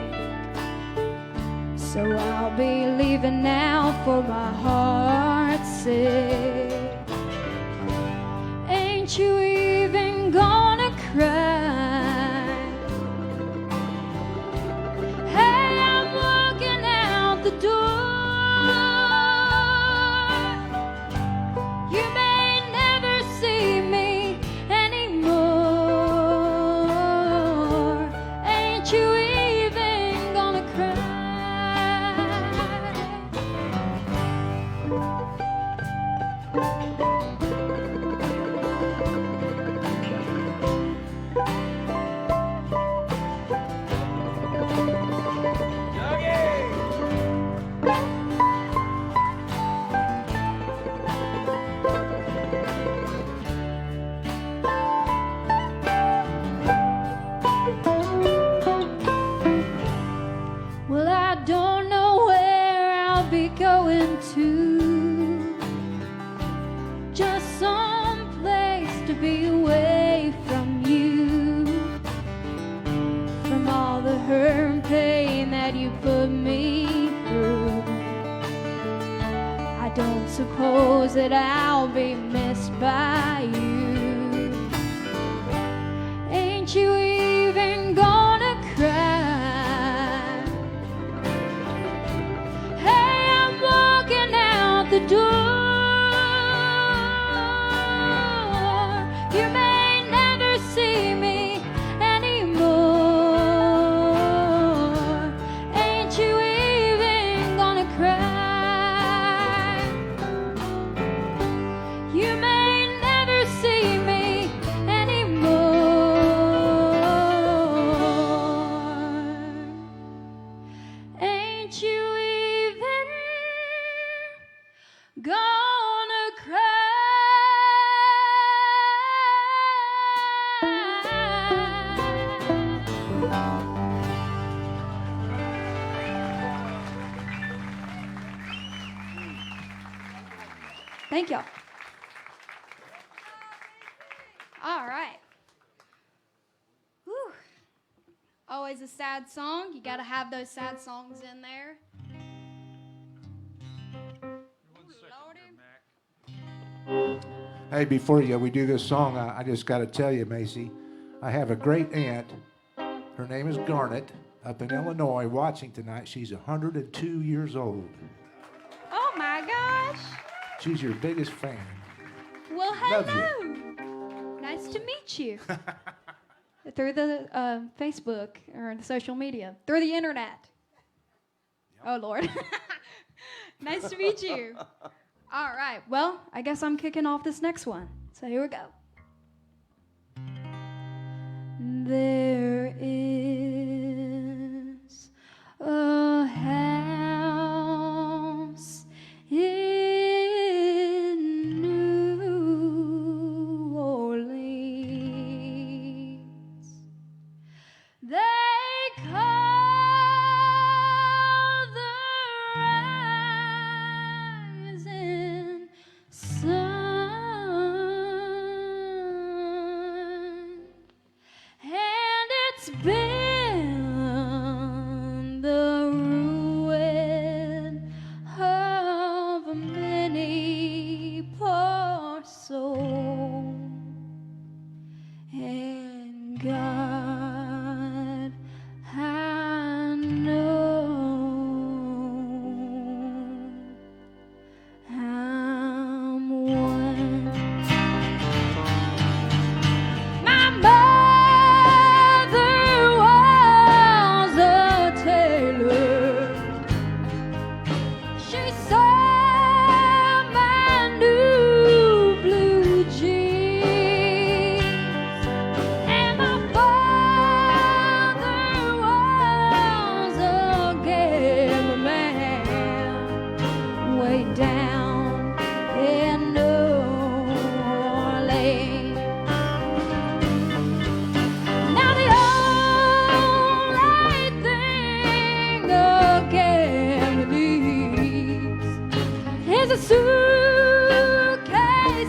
So I'll be leaving now for my heart's sake. Ain't you even gonna cry? Hey, I'm walking out the door. You may never see me anymore. Ain't you even gonna cry? Well, I don't know where I'll be going to. Just some place to be away from you. From all the hurt and pain that you put me through. I don't suppose that I'll be missed by you. Ain't you even gonna cry? Hey, I'm walking out the door. You may never see me anymore. Ain't you even gonna cry? You may never see me anymore. Ain't you even gonna cry? Thank y'all. All right. Whew. Always a sad song. You got to have those sad songs in there. Hey, before we do this song, I just got to tell you, Macy, I have a great aunt. Her name is Garnet, up in Illinois, watching tonight. She's 102 years old. Oh my gosh. She's your biggest fan. Well, Love hello. Nice to meet you. Through the Facebook or the social media, through the internet. Oh, Lord. Nice to meet you. All right. Well, I guess I'm kicking off this next one. So here we go. There is a house in New Orleans. They call the rising sun, and it's been the ruin of many poor souls. And God, I know I'm one. My mother was a tailor. She saw my new blue jeans, and my father was a gambler man way down in New Orleans. Now the only thing a gambler needs is a suitcase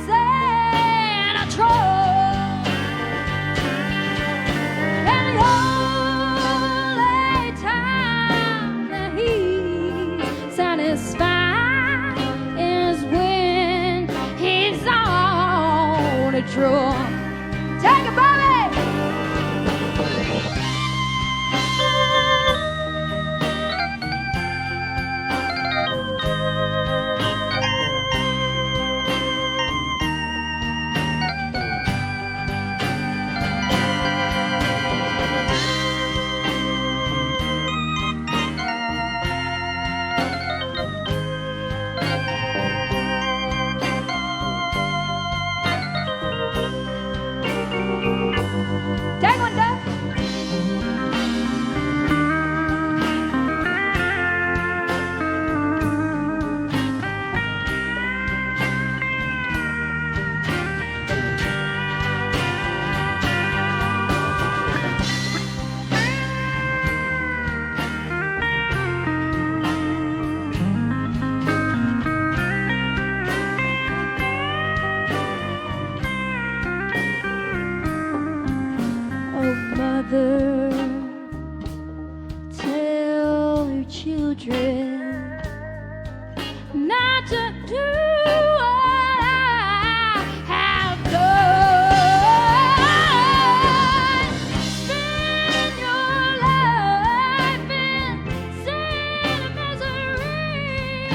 and a trunk. And the only time that he's satisfied is when he's on a drunk. Take it, baby! Take one, Doug. Oh, mother, tell your children not to do what I have done. Spend your life in sin and misery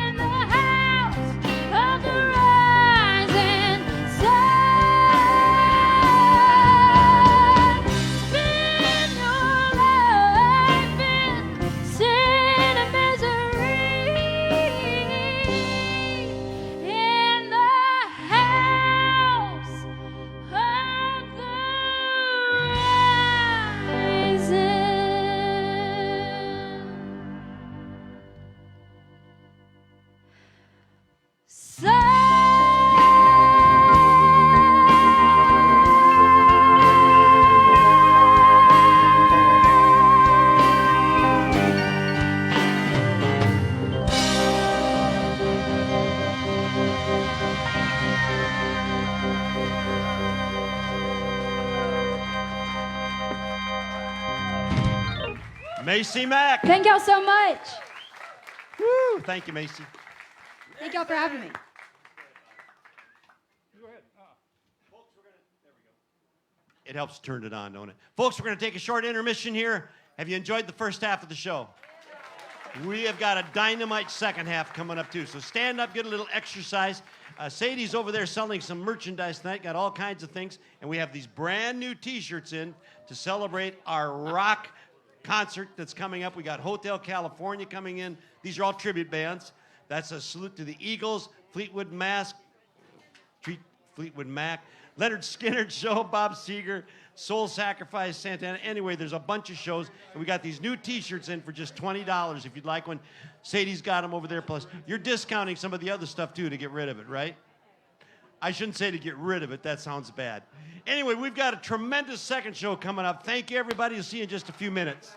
in the house of the rising sun. Spend Macy Mack. Thank y'all so much. Woo! Thank you, Macy. Thank y'all for having me. It helps turn it on, don't it? Folks, we're going to take a short intermission here. Have you enjoyed the first half of the show? We have got a dynamite second half coming up, too. So stand up, get a little exercise. Sadie's over there selling some merchandise tonight, got all kinds of things. And we have these brand new T-shirts in to celebrate our rock concert that's coming up. We got Hotel California coming in. These are all tribute bands. That's a salute to the Eagles, Fleetwood Mac, Leonard Skinner Show, Bob Seger, Soul Sacrifice, Santana. Anyway, there's a bunch of shows, and we got these new T-shirts in for just $20 if you'd like one. Sadie's got them over there. Plus, you're discounting some of the other stuff, too, to get rid of it, right? I shouldn't say to get rid of it. That sounds bad. Anyway, we've got a tremendous second show coming up. Thank you, everybody. We'll see you in just a few minutes.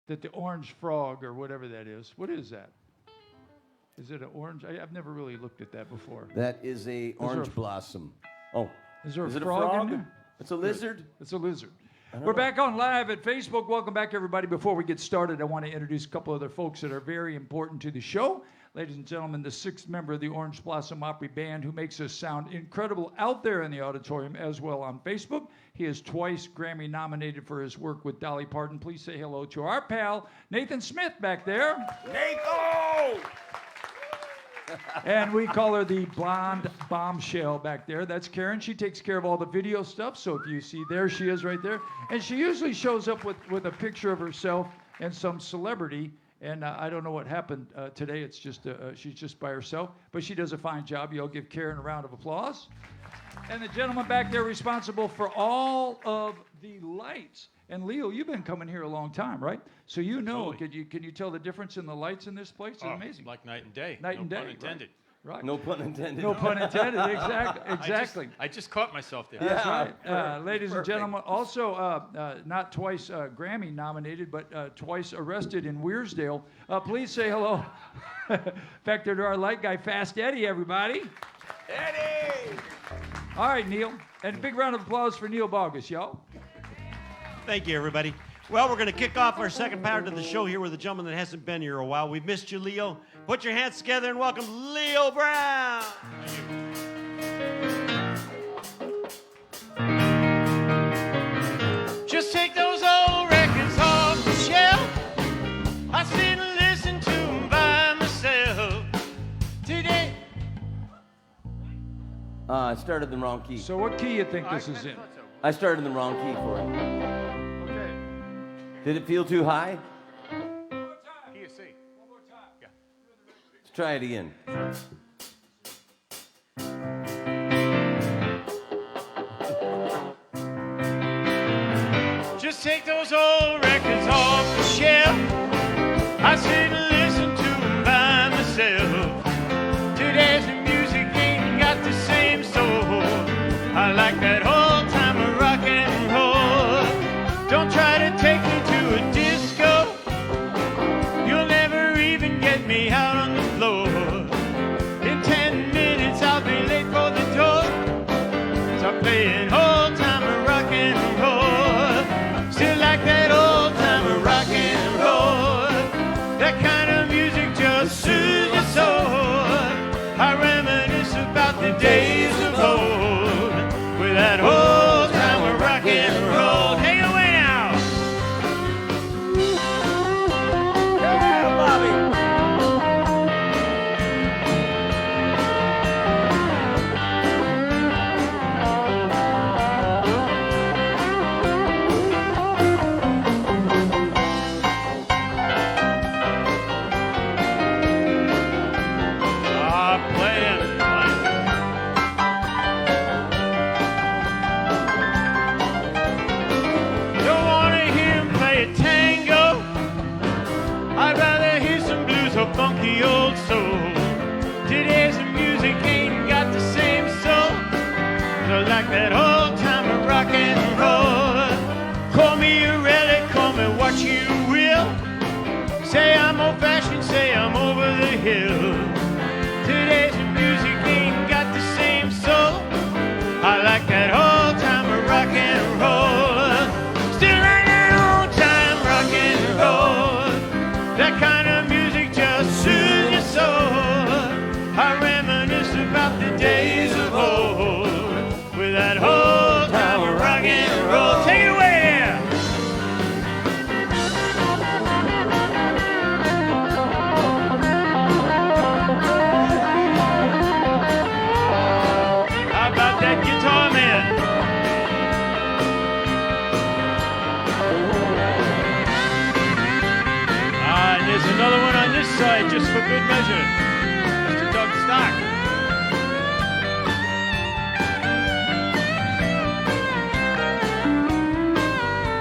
that the orange frog or whatever that is. What is that? Is it an orange? I've never really looked at that before. That is a orange blossom. Oh, Is there is a it a frog, frog? in there? It's a lizard. It's a lizard. We're back on live at Facebook. Welcome back, everybody. Before we get started, I want to introduce a couple other folks that are very important to the show. Ladies and gentlemen, the sixth member of the Orange Blossom Opry Band who makes us sound incredible out there in the auditorium as well on Facebook. He is twice Grammy nominated for his work with Dolly Parton. Please say hello to our pal, Nathan Smith, back there. Nathan! And we call her the blonde bombshell back there. That's Karen. She takes care of all the video stuff. So if you see, there she is right there. And she usually shows up with a picture of herself and some celebrity. And I don't know what happened today. It's just she's just by herself. But she does a fine job. You'll give Karen a round of applause. And the gentleman back there responsible for all of the lights. And Leo, you've been coming here a long time, right? So you know, Absolutely. can you tell the difference in the lights in this place? It's amazing. Like night and day. Night and day, No pun right. intended. Right. No pun intended. No pun intended. Exactly. I just caught myself there. That's Yeah, right. Ladies and perfect. gentlemen, also not twice Grammy nominated, but twice arrested in Weirsdale. Please say hello back there to our light guy, Fast Eddie, everybody. Eddie! All right, Neil. And a big round of applause for Neil Bogus, y'all. Thank you, everybody. Well, we're going to kick off our second part of the show here with a gentleman that hasn't been here a while. We've missed you, Leo. Put your hands together and welcome Leo Brown. Just take those old records off the shelf. I sit and listen to them by myself. Today. I started in the wrong key. So what key you think this is in? I started in the wrong key for it. Okay. Did it feel too high? Key of C. Let's try it again. Just take those old records off the shelf. I sit and listen to them by myself. Today's music ain't got the same soul. I like that old time of rock and roll. Don't try to take me to a disco. You'll never even get me out on the floor. In 10 minutes I'll be late for the door. Stop playing old time of rock and roll. Still like that old time of rock and roll. That kind of music just soothes your soul. I reminisce about the days of old with that old time of rock and roll. Take it away now. Yeah, Bobby! Ah, playing. Don't wanna hear him play a tango. I'd rather hear some blues or funky old soul. Today's music ain't got the same soul. So like that old time of rock and roll. Call me a relic, call me what you will. Say I'm old fashioned, say I'm over the hill. Today's music ain't got the same soul. I like that old time of rock and roll. Still like that old time rock and roll. That kind of music just soothes your soul. I reminisce about the days of old with that old time of rock and roll. Take it away there. How about that guitar man? Ah, and there's another one on this side just for good measure. Mr. Doug Stock.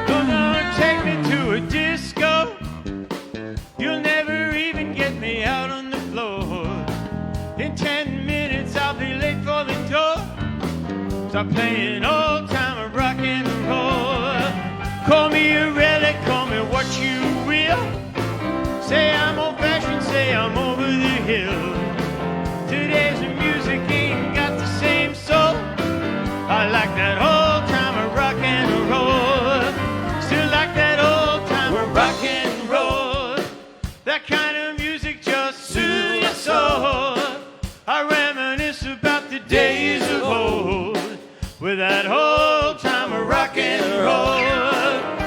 Don't take me to a disco. You'll never even get me out on the floor. In 10 minutes I'll be late for the door. Stop playing old time of rock and roll. Call me a relic, call me what you will. Say I'm old-fashioned, say I'm over the hill. Today's music ain't got the same soul. I like that old-timer rock and roll. Still like that old-timer rock and roll. That kind of music just soothes your soul. I reminisce about the days of old with that old-timer rock and roll.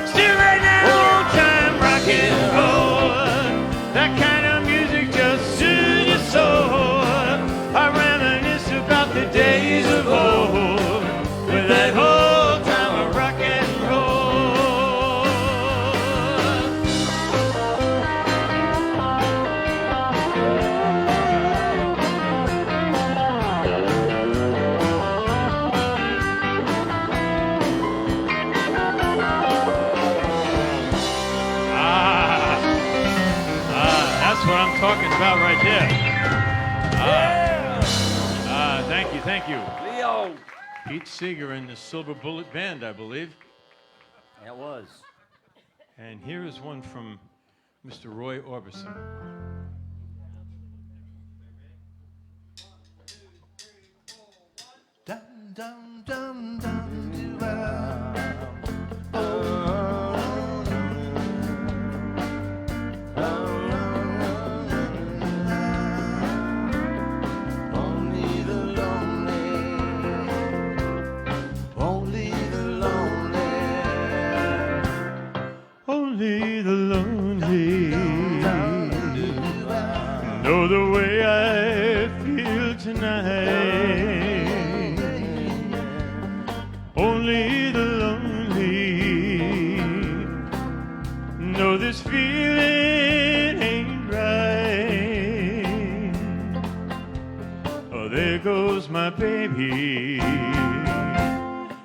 Still right now, old-time rock and roll. That kind of music just soothes your soul. I reminisce about the days of old with that old-timer rock and roll. That's what I'm talking about right there. Thank you. Leo. Pete Seeger and the Silver Bullet Band, I believe. That was. And here is one from Mr. Roy Orbison. Dum dum dum dum doo Only the lonely, only the lonely, Only the lonely know the way I feel tonight. Only the lonely know this feeling ain't right. Oh, there goes my baby.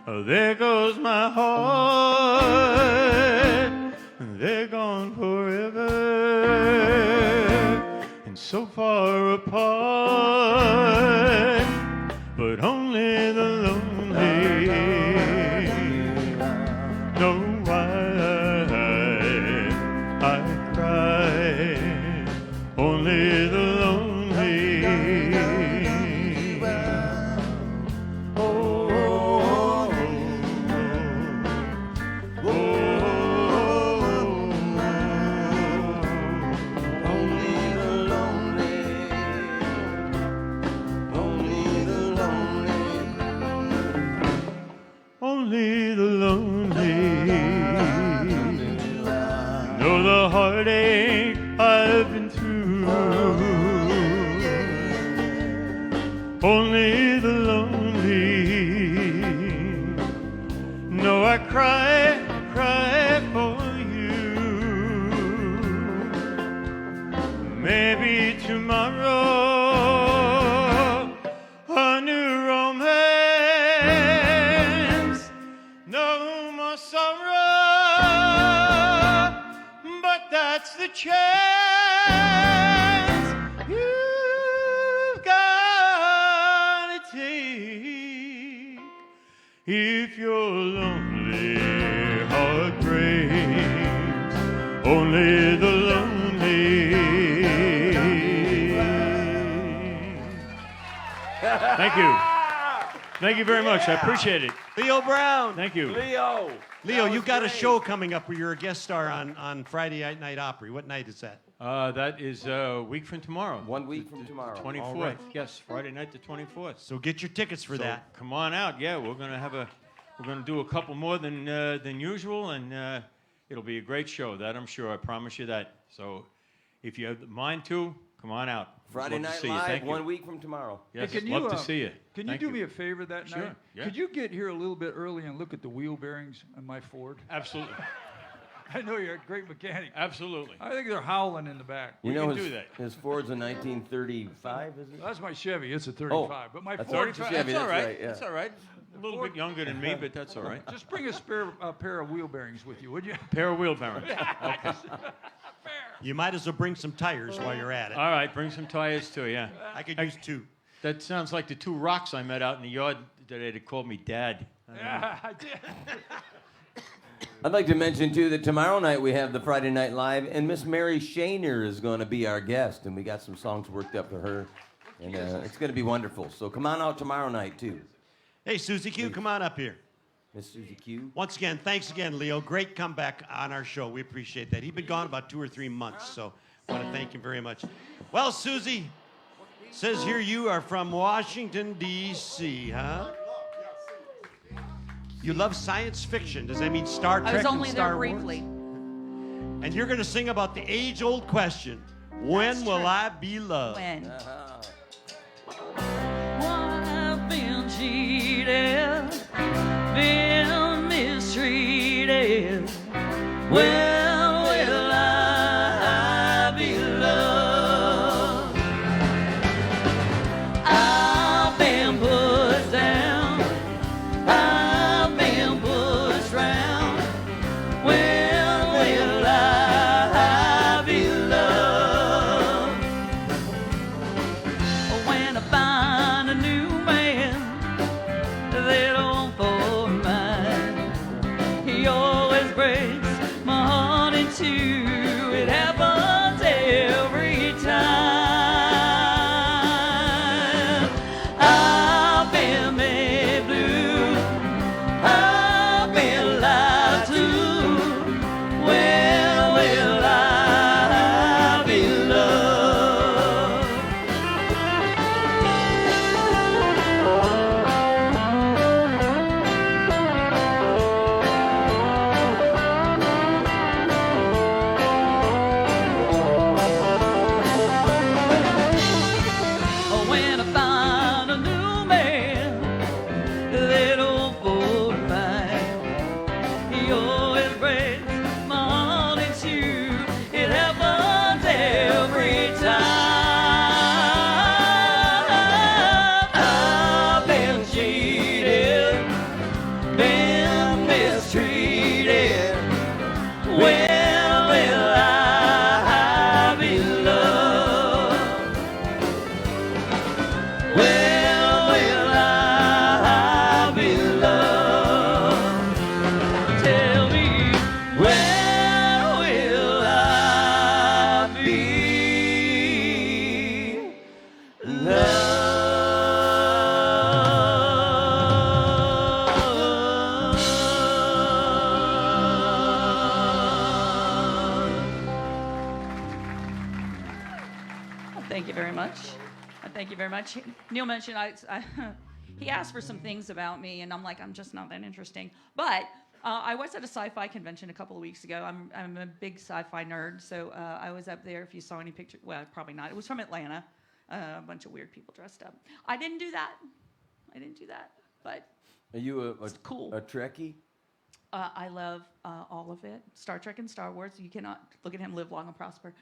Oh, there goes my heart. They're gone forever and so far apart. But only the lonely know why I cry. Only the lonely. only the lonely, only the lonely. Only the lonely know the heartache I've been through. Only the lonely know I cry for you. Maybe tomorrow a new romance. No more sorrow, but that's the chance you've got to take. If your lonely heart breaks, only the lonely. Thank you. Thank you very much. I appreciate it. Leo Brown. Thank you. Leo. Leo, you've got a show coming up where you're a guest star on Friday Night Opry. What night is that? That is a week from tomorrow. 1 week from tomorrow. 24th. All right. Yes, Friday night the 24th. So get your tickets for So that. come on out. Yeah, we're gonna do a couple more than usual, and it'll be a great show. That I'm sure. I promise you that. So if you have the mind to, come on out. Friday Love to Night see you. Live, Thank you. 1 week from tomorrow. Yes, Hey, love to see you. Can Thank you do me a favor that Sure, night? yeah. Could you get here a little bit early and look at the wheel bearings on my Ford? Absolutely. I know you're a great mechanic. Absolutely. I think they're howling in the back. You We know can his, do that. his Ford's a 1935, is it? That's my Chevy. It's a 35. But my that's Ford. 35. That's Chevy, all that's right. right, yeah. That's all right. A little bit younger than me, but that's all right. Just bring a spare pair of wheel bearings with you, would you? Pair of wheel bearings. Okay. You might as well bring some tires while you're at it. All right, bring some tires too, yeah. I could use two. That sounds like the two rocks I met out in the yard today that called me Dad. Yeah, I did. I'd like to mention, too, that tomorrow night we have the Friday Night Live, and Miss Mary Shaner is going to be our guest, and we got some songs worked up for her, and it's going to be wonderful. So come on out tomorrow night, too. Hey, Susie Q, come on up here. Miss Susie Q. Once again, thanks again, Leo. Great comeback on our show. We appreciate that. He's been gone about 2 or 3 months, so I want to thank him very much. Well, Susie, says here you are from Washington, D.C., huh? You love science fiction. Does that mean Star Trek I was only and Star there Wars? briefly. And you're going to sing about the age-old question, when will true. I be loved? When? I've been cheated, been mistreated. When will I be loved? I've been put down, I've been pushed round. When will I be loved? When I find a new man that don't for mine, he always breaks my heart in two. It happens every time. I've been made blue, I've been lied to. When will I be loved? When I find a new man, little for mine, he always breaks my heart in two. It happens every time. I've been cheated, been mistreated. When will I be loved? When will I be loved? Tell me, when will I be loved? Thank you very much. Thank you very much. Neil mentioned he asked for some things about me, and I'm like, I'm just not that interesting. But I was at a sci-fi convention a couple of weeks ago. I'm a big sci-fi nerd, so I was up there. If you saw any pictures, well, probably not. It was from Atlanta. A bunch of weird people dressed up. I didn't do that. But Are you it's cool. a Trekkie? I love all of it. Star Trek and Star Wars. You cannot look at him, live long and prosper.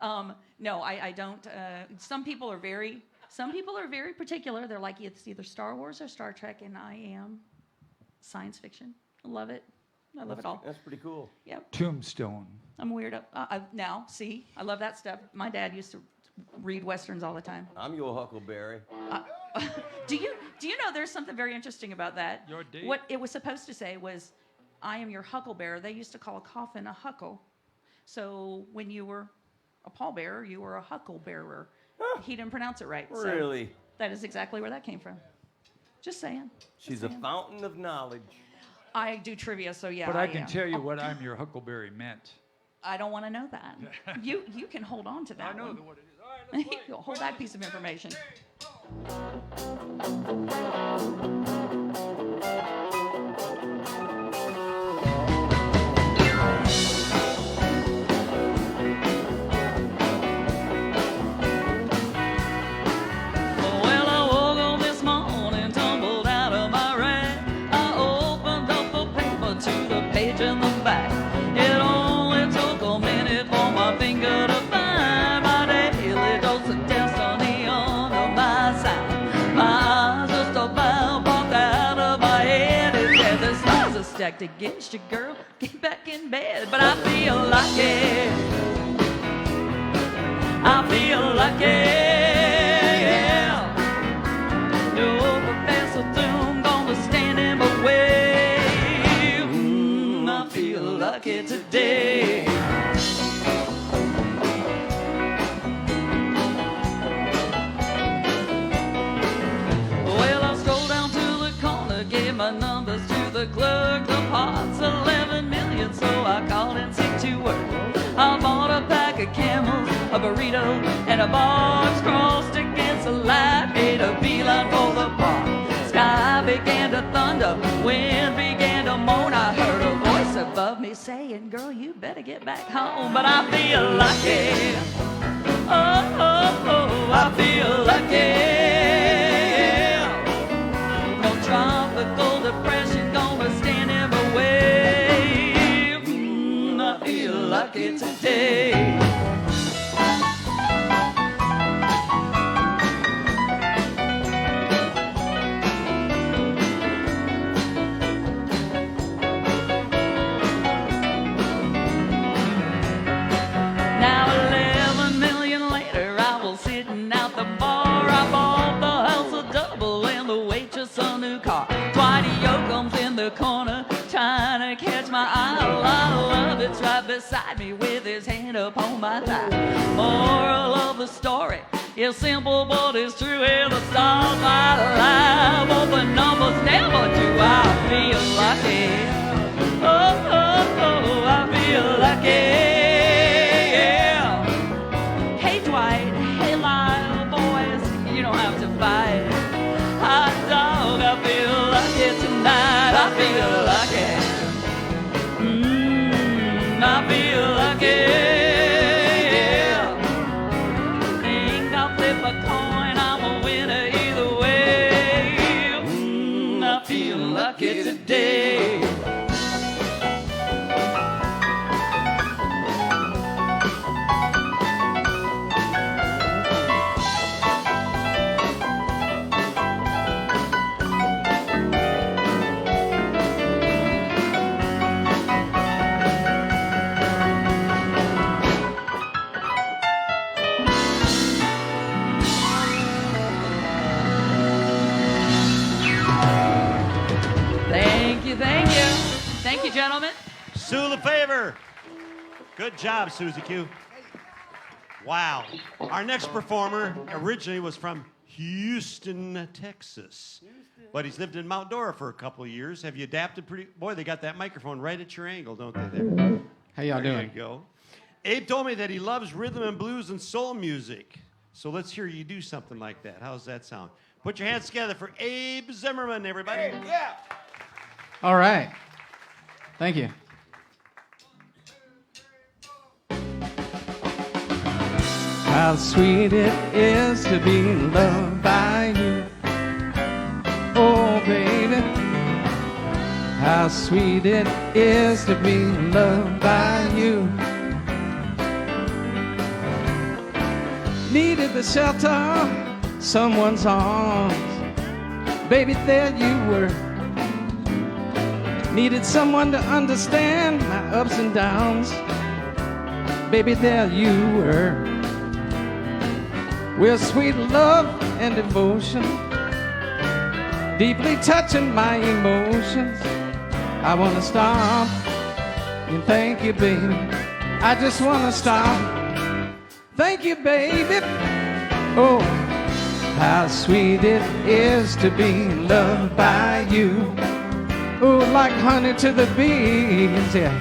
No, I don't. Some people are very particular. They're like, it's either Star Wars or Star Trek, and I am science fiction. I love it. I love it all. That's pretty cool. Yep. Tombstone. I'm weird. Now, see, I love that stuff. My dad used to read westerns all the time. I'm your Huckleberry. Do you know there's something very interesting about that? Your date? What it was supposed to say was, I am your hucklebearer. They used to call a coffin a huckle. So when you were a pallbearer, you were a hucklebearer. He didn't pronounce it right. So Really? that is exactly where that came from. Just saying. She's a fountain of knowledge. I do trivia, so yeah. But I can tell you what I'm your Huckleberry meant. I don't want to know that. You can hold on to that. I know one. what it is. All right, let's play. Hold that piece of information. Well, I woke up this morning, tumbled out of my rack. I opened up the paper to the page in the back. It only took a minute for my finger to find my daily dose of destiny under my side. My eyes just about popped out of my head. It said the stars are stacked against you, girl. Get back in bed. But I feel lucky. I feel lucky. No Professor Doom gonna stand in my way. I feel my numbers to the clerk. The pot's 11 million, so I called in sick to work. I bought a pack of Camels, a burrito, and a box. Crossed against the light, made a beeline for the park. Sky began to thunder, wind began to moan. I heard a voice above me saying, girl, you better get back home. But I feel lucky. Oh, oh, oh, I feel lucky. No tropical depression gonna stand in my way. I feel lucky today. Now 11 million later, I was sitting out the bar. I bought the house a double and the waitress a new car. Twitey Yoakum's in the corner trying to catch my eye. I love it's right beside me with his hand upon my thigh. Moral of the story is simple but it's true. And the stars might lie, but the numbers never do. I feel lucky. Oh, oh, oh, I feel lucky. Hey, Lyle, boys, you don't have to fight. Hot dog, I feel lucky tonight. I feel lucky. I feel lucky. Think I'll flip a coin, I'm a winner either way. I feel lucky today. Thank you, gentlemen. Sue LeFavor. Good job, Susie Q. Wow. Our next performer originally was from Houston, Texas. But he's lived in Mount Dora for a couple of years. Have you adapted pretty? Boy, they got that microphone right at your angle, don't they, there? How y'all There doing? you go. Abe told me that he loves rhythm and blues and soul music. So let's hear you do something like that. How's that sound? Put your hands together for Abe Zimmerman, everybody. Yeah. All right. Thank you. How sweet it is to be loved by you. Oh, baby. How sweet it is to be loved by you. Needed the shelter, someone's arms. Baby, there you were. Needed someone to understand my ups and downs. Baby, there you were. With sweet love and devotion, deeply touching my emotions. I want to stop and thank you, baby. I just want to stop. Thank you, baby. Oh, how sweet it is to be loved by you. Oh, like honey to the bees, yeah.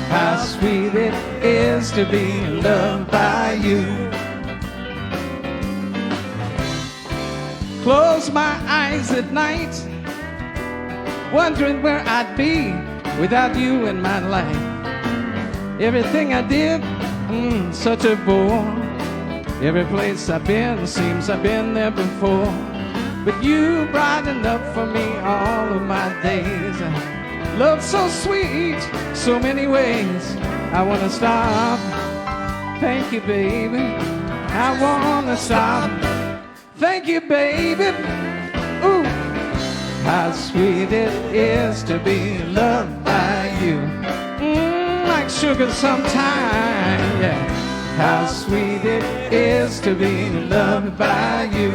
How sweet it is to be loved by you. Close my eyes at night, wondering where I'd be without you in my life. Everything I did, such a bore. Every place I've been, seems I've been there before. But you brightened up for me all of my days. Love so sweet, so many ways. I want to stop. Thank you, baby. I want to stop. Thank you, baby. Ooh, how sweet it is to be loved by you. Like sugar sometimes, yeah. How sweet it is to be loved by you.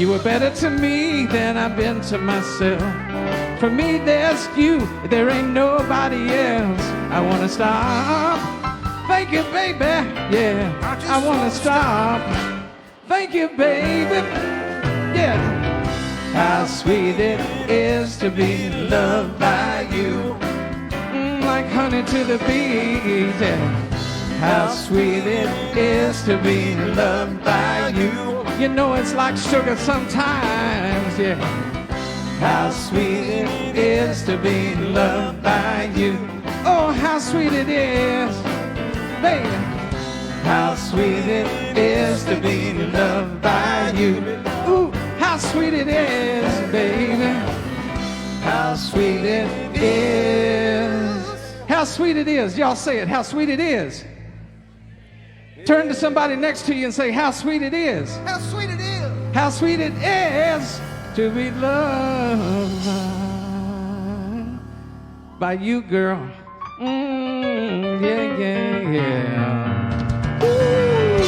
You were better to me than I've been to myself. For me, there's you, there ain't nobody else. I wanna stop. Thank you, baby. Yeah, I wanna stop. Thank you, baby. Yeah. How sweet it is to be loved by you. Like honey to the bees. Yeah. How sweet it is to be loved by you. You know it's like sugar sometimes, yeah. How sweet it is to be loved by you. Oh, how sweet it is, baby. How sweet it is to be loved by you. Ooh, how sweet it is, baby. How sweet it is. How sweet it is. Y'all say it, how sweet it is. Turn to somebody next to you and say, how sweet it is. How sweet it is. How sweet it is to be loved by you, girl. Yeah, yeah, yeah. Woo.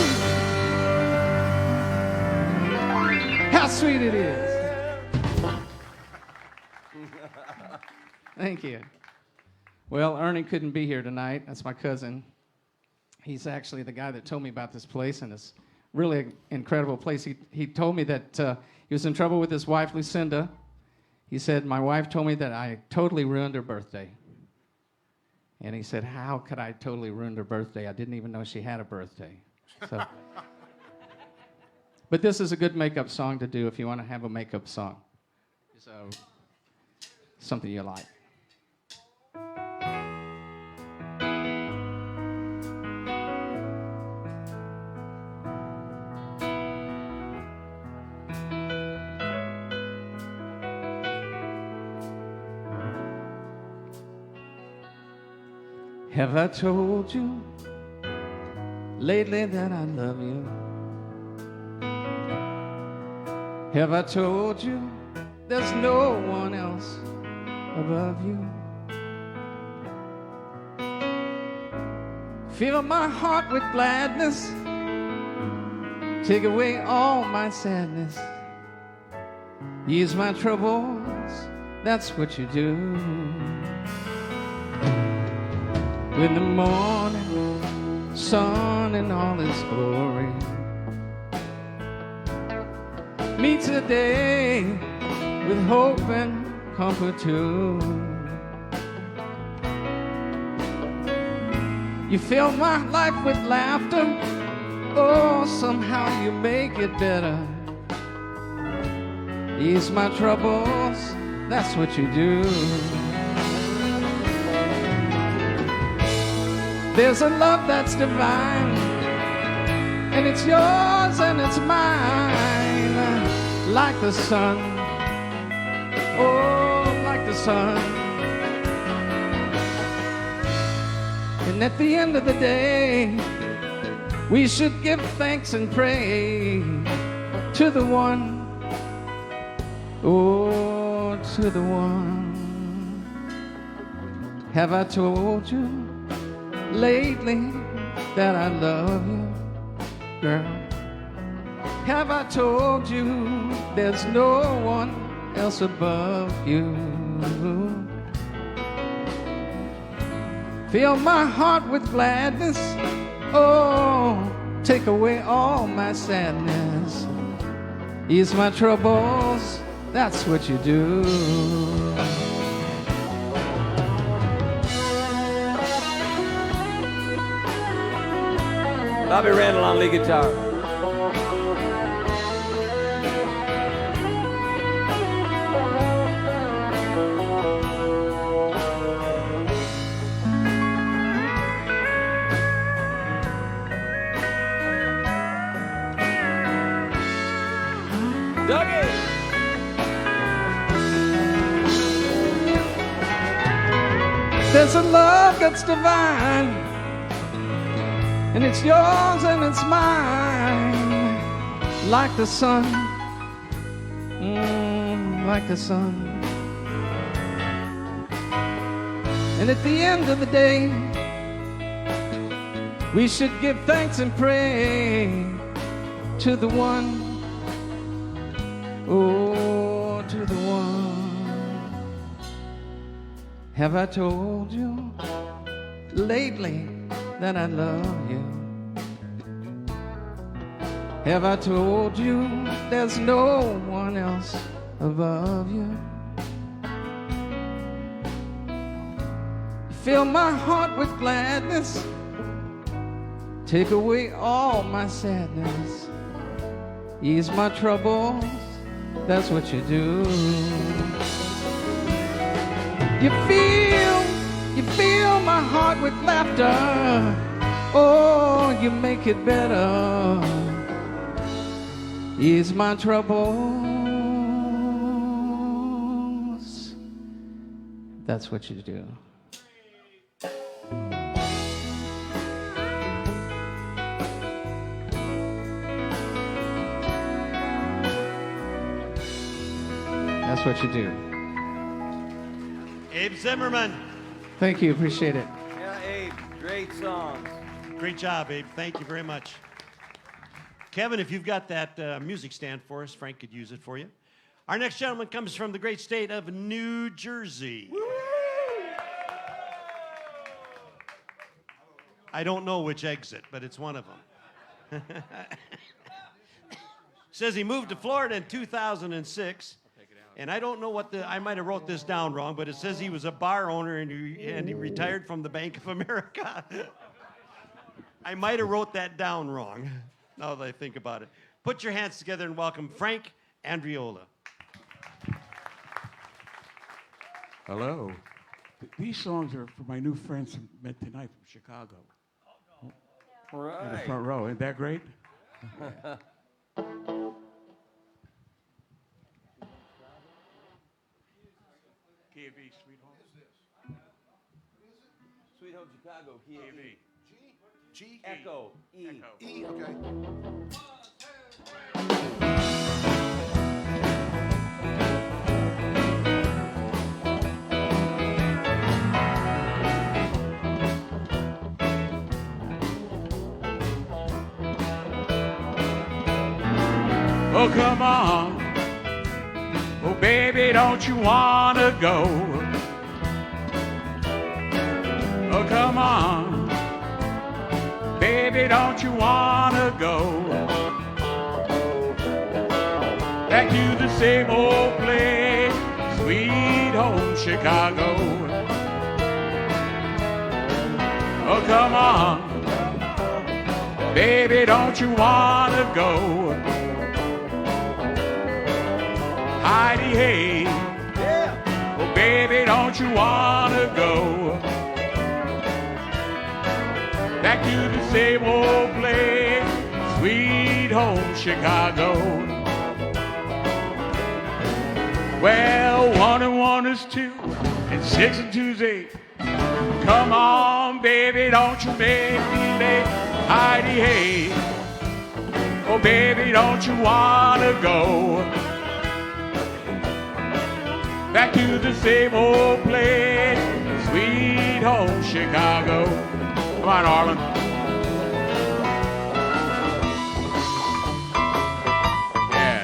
How sweet it is. Thank you. Well, Ernie couldn't be here tonight. That's my cousin. He's actually the guy that told me about this place, and it's really an incredible place. He told me that he was in trouble with his wife, Lucinda. He said, my wife told me that I totally ruined her birthday. And he said, how could I totally ruin her birthday? I didn't even know she had a birthday. So, but this is a good makeup song to do if you want to have a makeup song. So, something you like. Have I told you lately that I love you? Have I told you there's no one else above you? Fill my heart with gladness, take away all my sadness, ease my troubles, that's what you do. With the morning sun in all its glory, meet today with hope and comfort too. You fill my life with laughter, oh, somehow you make it better. Ease my troubles, that's what you do. There's a love that's divine, and it's yours and it's mine, like the sun, oh, like the sun. And at the end of the day, we should give thanks and pray to the one, oh, to the one. Have I told you lately that I love you, girl? Have I told you there's no one else above you? Fill my heart with gladness, oh, take away all my sadness, ease my troubles, that's what you do. Bobby Randall on lead guitar. Dougie! There's a love that's divine, and it's yours and it's mine, like the sun, like the sun. And at the end of the day, we should give thanks and pray to the one, Oh, to the one. Have I told you lately that I love you? Have I told you there's no one else above you? Fill my heart with gladness, take away all my sadness, ease my troubles, that's what you do. You fill my heart with laughter, oh, you make it better, ease my troubles, that's what you do. That's what you do. Abe Zimmerman. Thank you, appreciate it. Yeah, Abe, great songs. Great job, Abe. Thank you very much. Kevin, if you've got that music stand for us, Frank could use it for you. Our next gentleman comes from the great state of New Jersey. I don't know which exit, but it's one of them. Says he moved to Florida in 2006. And I don't know I might have wrote this down wrong, but it says he was a bar owner and he retired from the Bank of America. I might have wrote that down wrong, now that I think about it. Put your hands together and welcome Frank Andriola. Hello. These songs are for my new friends met tonight from Chicago. All right. In the front row. Isn't that great? Key of E, Sweet Home. Sweet Home Chicago, key of E. G? Echo, E. Echo. E, okay. Oh, come on. Oh, baby, don't you wanna go? Oh, come on. Baby, don't you wanna go? Back to the same old place, Sweet Home Chicago. Oh, come on. Baby, don't you wanna go? Heidi, hey, Yeah. oh baby, don't you wanna go back to the same old place, Sweet Home Chicago? Well, 1 and 1 is 2, and 6 and 2 is 8. Come on, baby, don't you make me late. Heidi, hey, oh baby, don't you wanna go back to the same old place, Sweet Home Chicago? Come on, Arlen. Yeah.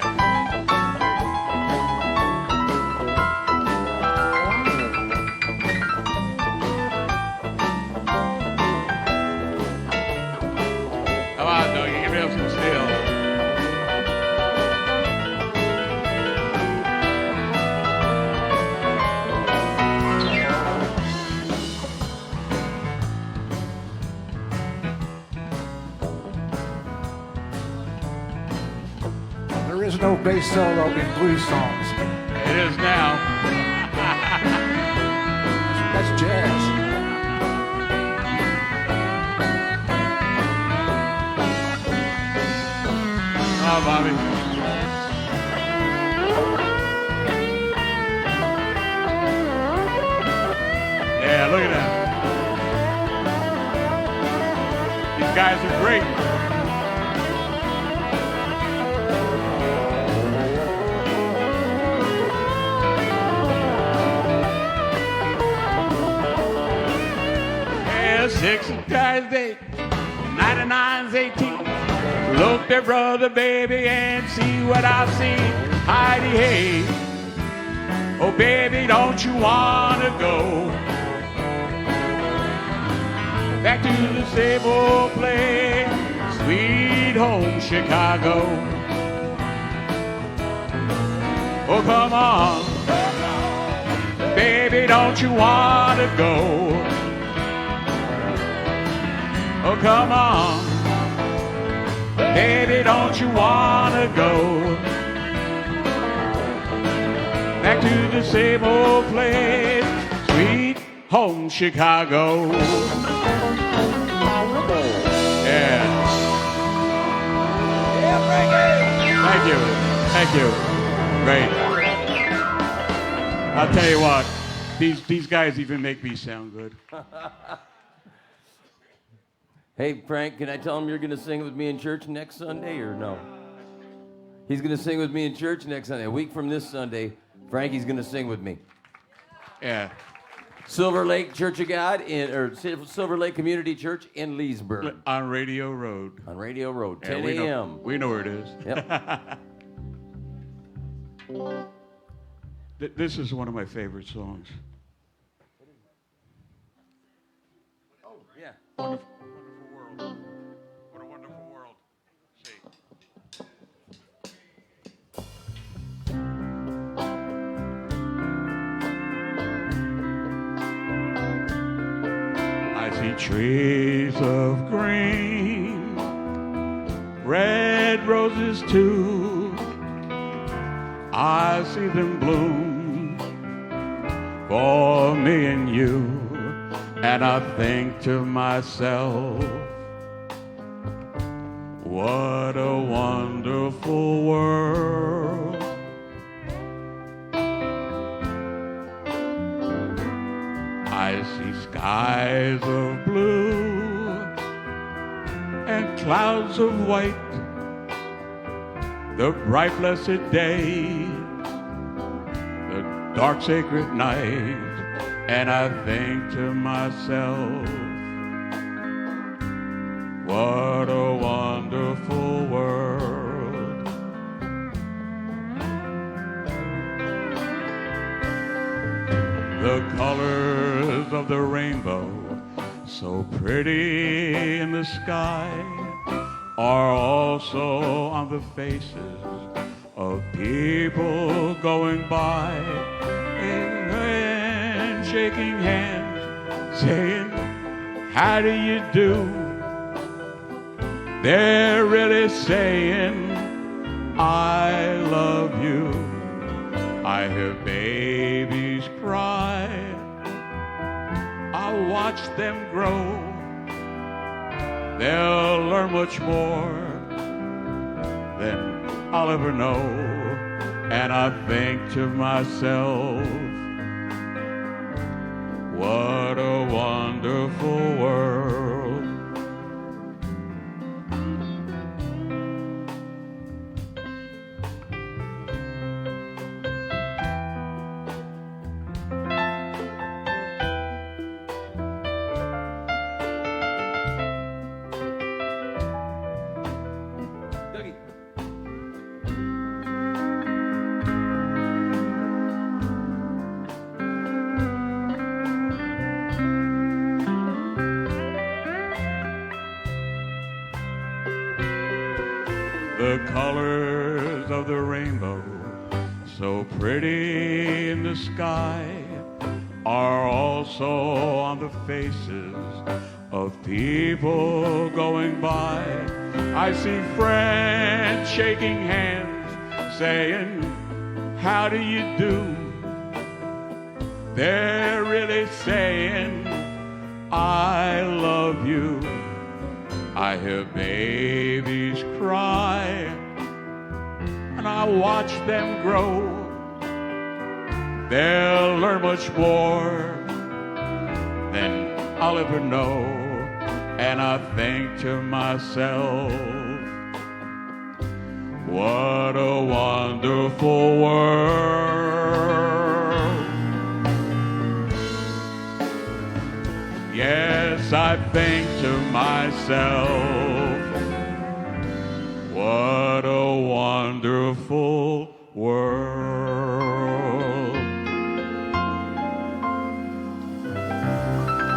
Come on, doggy, give me up some still. There is no bass solo in blues songs. It is now. That's jazz. Oh, Bobby. Yeah, look at that. These guys are great. Yeah, 6 times 8, 99's 18. Look there, brother, baby, and see what I see. Heidi, hey. Oh, baby, don't you wanna go back to the same old place, sweet home Chicago? Oh, come on, baby, don't you wanna go? Oh, come on, baby, don't you wanna go back to the same old place, sweet home Chicago? Yeah. Thank you. Thank you. Great. I'll tell you what, these guys even make me sound good. Hey, Frank, can I tell him you're going to sing with me in church next Sunday or no? He's going to sing with me in church next Sunday. A week from this Sunday, Frankie's going to sing with me. Yeah. Silver Lake Church of God, or Silver Lake Community Church in Leesburg. On Radio Road. On Radio Road, 10 Yeah, a.m. We know where it is. Yep. This is one of my favorite songs. Oh, yeah. Wonderful, wonderful world. What a wonderful world. See. I see trees of green, red roses too. I see them bloom for me and you, and I think to myself, what a wonderful world. I see skies of blue and clouds of white, the bright blessed day, the dark sacred night, and I think to myself, what a wonderful world. The colors of the rainbow, so pretty in the sky, are also on the faces of people going by, and shaking hands, saying, how do you do? They're really saying, I love you. I hear babies cry, I watch them grow. They'll learn much more than I'll ever know. And I think to myself, what a wonderful world. The colors of the rainbow, so pretty in the sky, are also on the faces of people going by. I see friends shaking hands, saying, how do you do? They're really saying, I love you. I hear babies cry, and I watch them grow. They'll learn much more than I'll ever know. And I think to myself, what a wonderful world. Yes, I think to myself, beautiful world.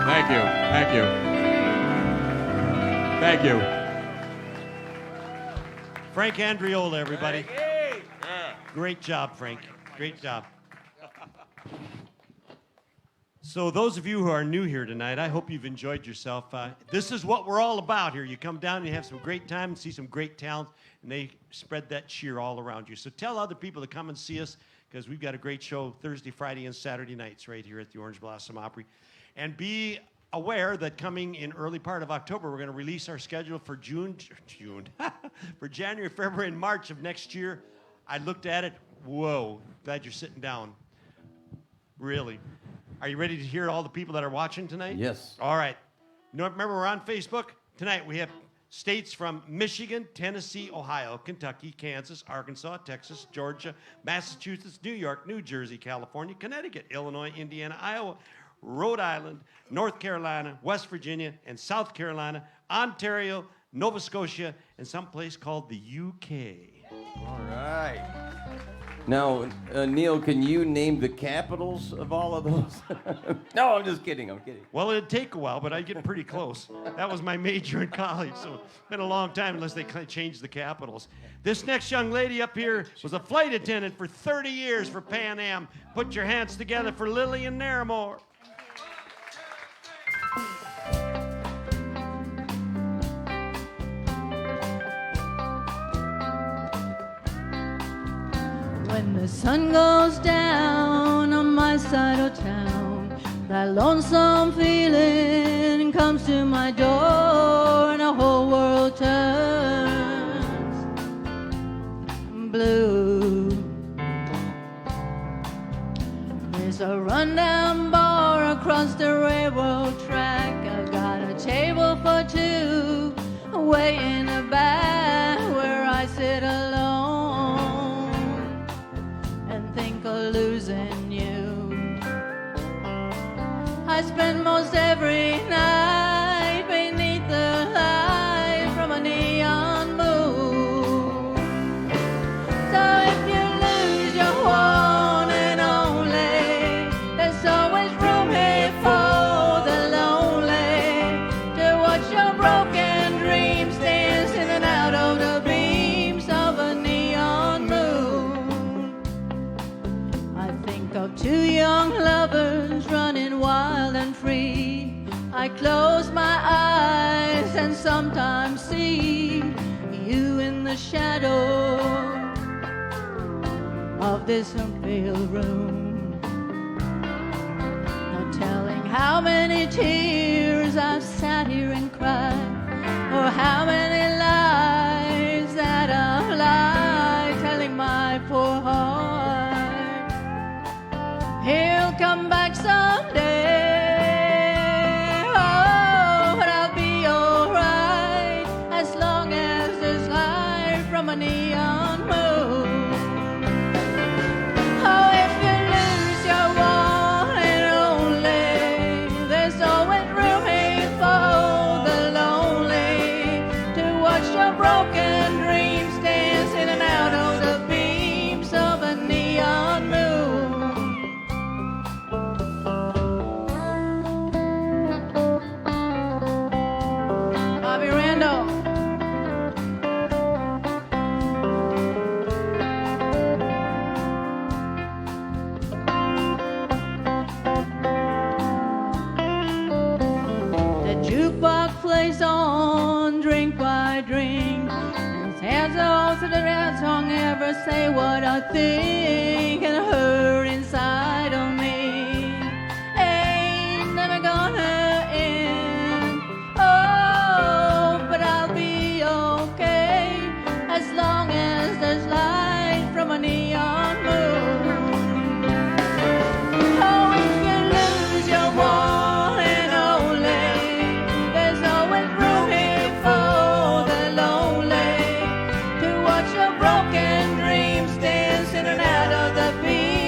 Thank you. Thank you. Thank you. Frank Andriola, everybody. Great job, Frank. Great job. So those of you who are new here tonight, I hope you've enjoyed yourself. This is what we're all about here. You come down and you have some great time and see some great talent, and they spread that cheer all around you. So tell other people to come and see us, because we've got a great show Thursday, Friday, and Saturday nights right here at the Orange Blossom Opry. And be aware that coming in early part of October, we're going to release our schedule for for January, February, and March of next year. I looked at it. Whoa, glad you're sitting down. Really. Are you ready to hear all the people that are watching tonight? Yes. All right. Remember, we're on Facebook. Tonight we have states from Michigan, Tennessee, Ohio, Kentucky, Kansas, Arkansas, Texas, Georgia, Massachusetts, New York, New Jersey, California, Connecticut, Illinois, Indiana, Iowa, Rhode Island, North Carolina, West Virginia, and South Carolina, Ontario, Nova Scotia, and someplace called the UK. All right. Now, Neil, can you name the capitals of all of those? No, I'm just kidding. I'm kidding. Well, it'd take a while, but I'd get pretty close. That was my major in college, so it's been a long time unless they changed the capitals. This next young lady up here was a flight attendant for 30 years for Pan Am. Put your hands together for Lillian Naramore. When the sun goes down on my side of town, that lonesome feeling comes to my door, and the whole world turns blue. There's a rundown bar across the railroad track. I've got a table for two way in the back where I sit alone and think of losing you. I spend most every night beneath the light from a neon moon. So if you lose your one and only, there's always room here for the lonely to watch your broken dreams dance in and out of the beams of a neon moon. I think of two young lovers running wild and free. I close my eyes and sometimes see you in the shadow of this unfilled room. No telling how many tears I've sat here and cried, or how many lies that I've lied, telling my poor heart he'll come back someday. Oh, but I'll be alright as long as there's light from a neon moon. Oh, if you lose your one and only, there's always room here for the lonely to watch your broken dreams dance in and out of the beams of a neon moon. Bobby Randall. The jukebox plays on drink by drink. His hands are off to the dance song, ever say what I think, and hurt inside of me ain't never gonna end. Oh, but I'll be okay as long as there's light from a neon moon. Oh, if you lose your one and only, there's always room here for the lonely to watch your broken dreams dance in and out of the beat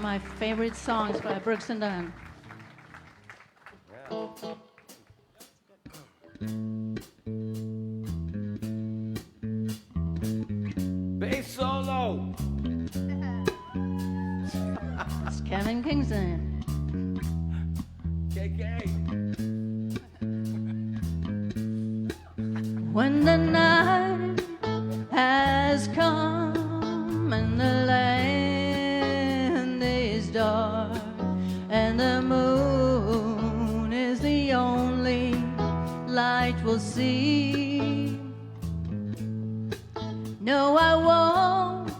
my favorite songs by Brooks and Dunn. Bass solo. It's Kevin Kingston. KK. When the night has come and the land is dark and the moon is the only light we'll see, no, I won't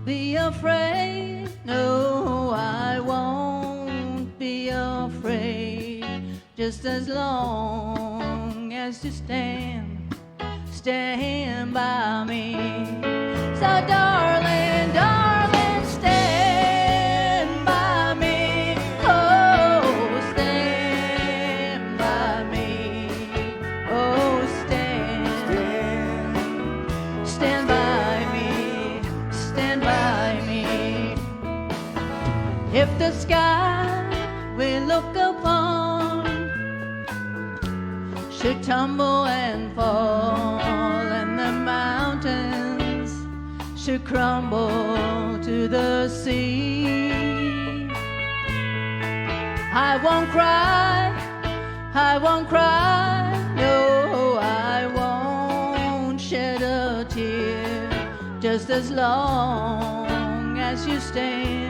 be afraid. No, I won't be afraid. Just as long as you stand by me. So darling, darling, stand by me. Oh, stand by me. Oh, stand by me. Stand by me. If the sky we look upon should tumble and fall, and the mountains should crumble to the sea, I won't cry, I won't cry, no, I won't shed a tear, just as long as you stand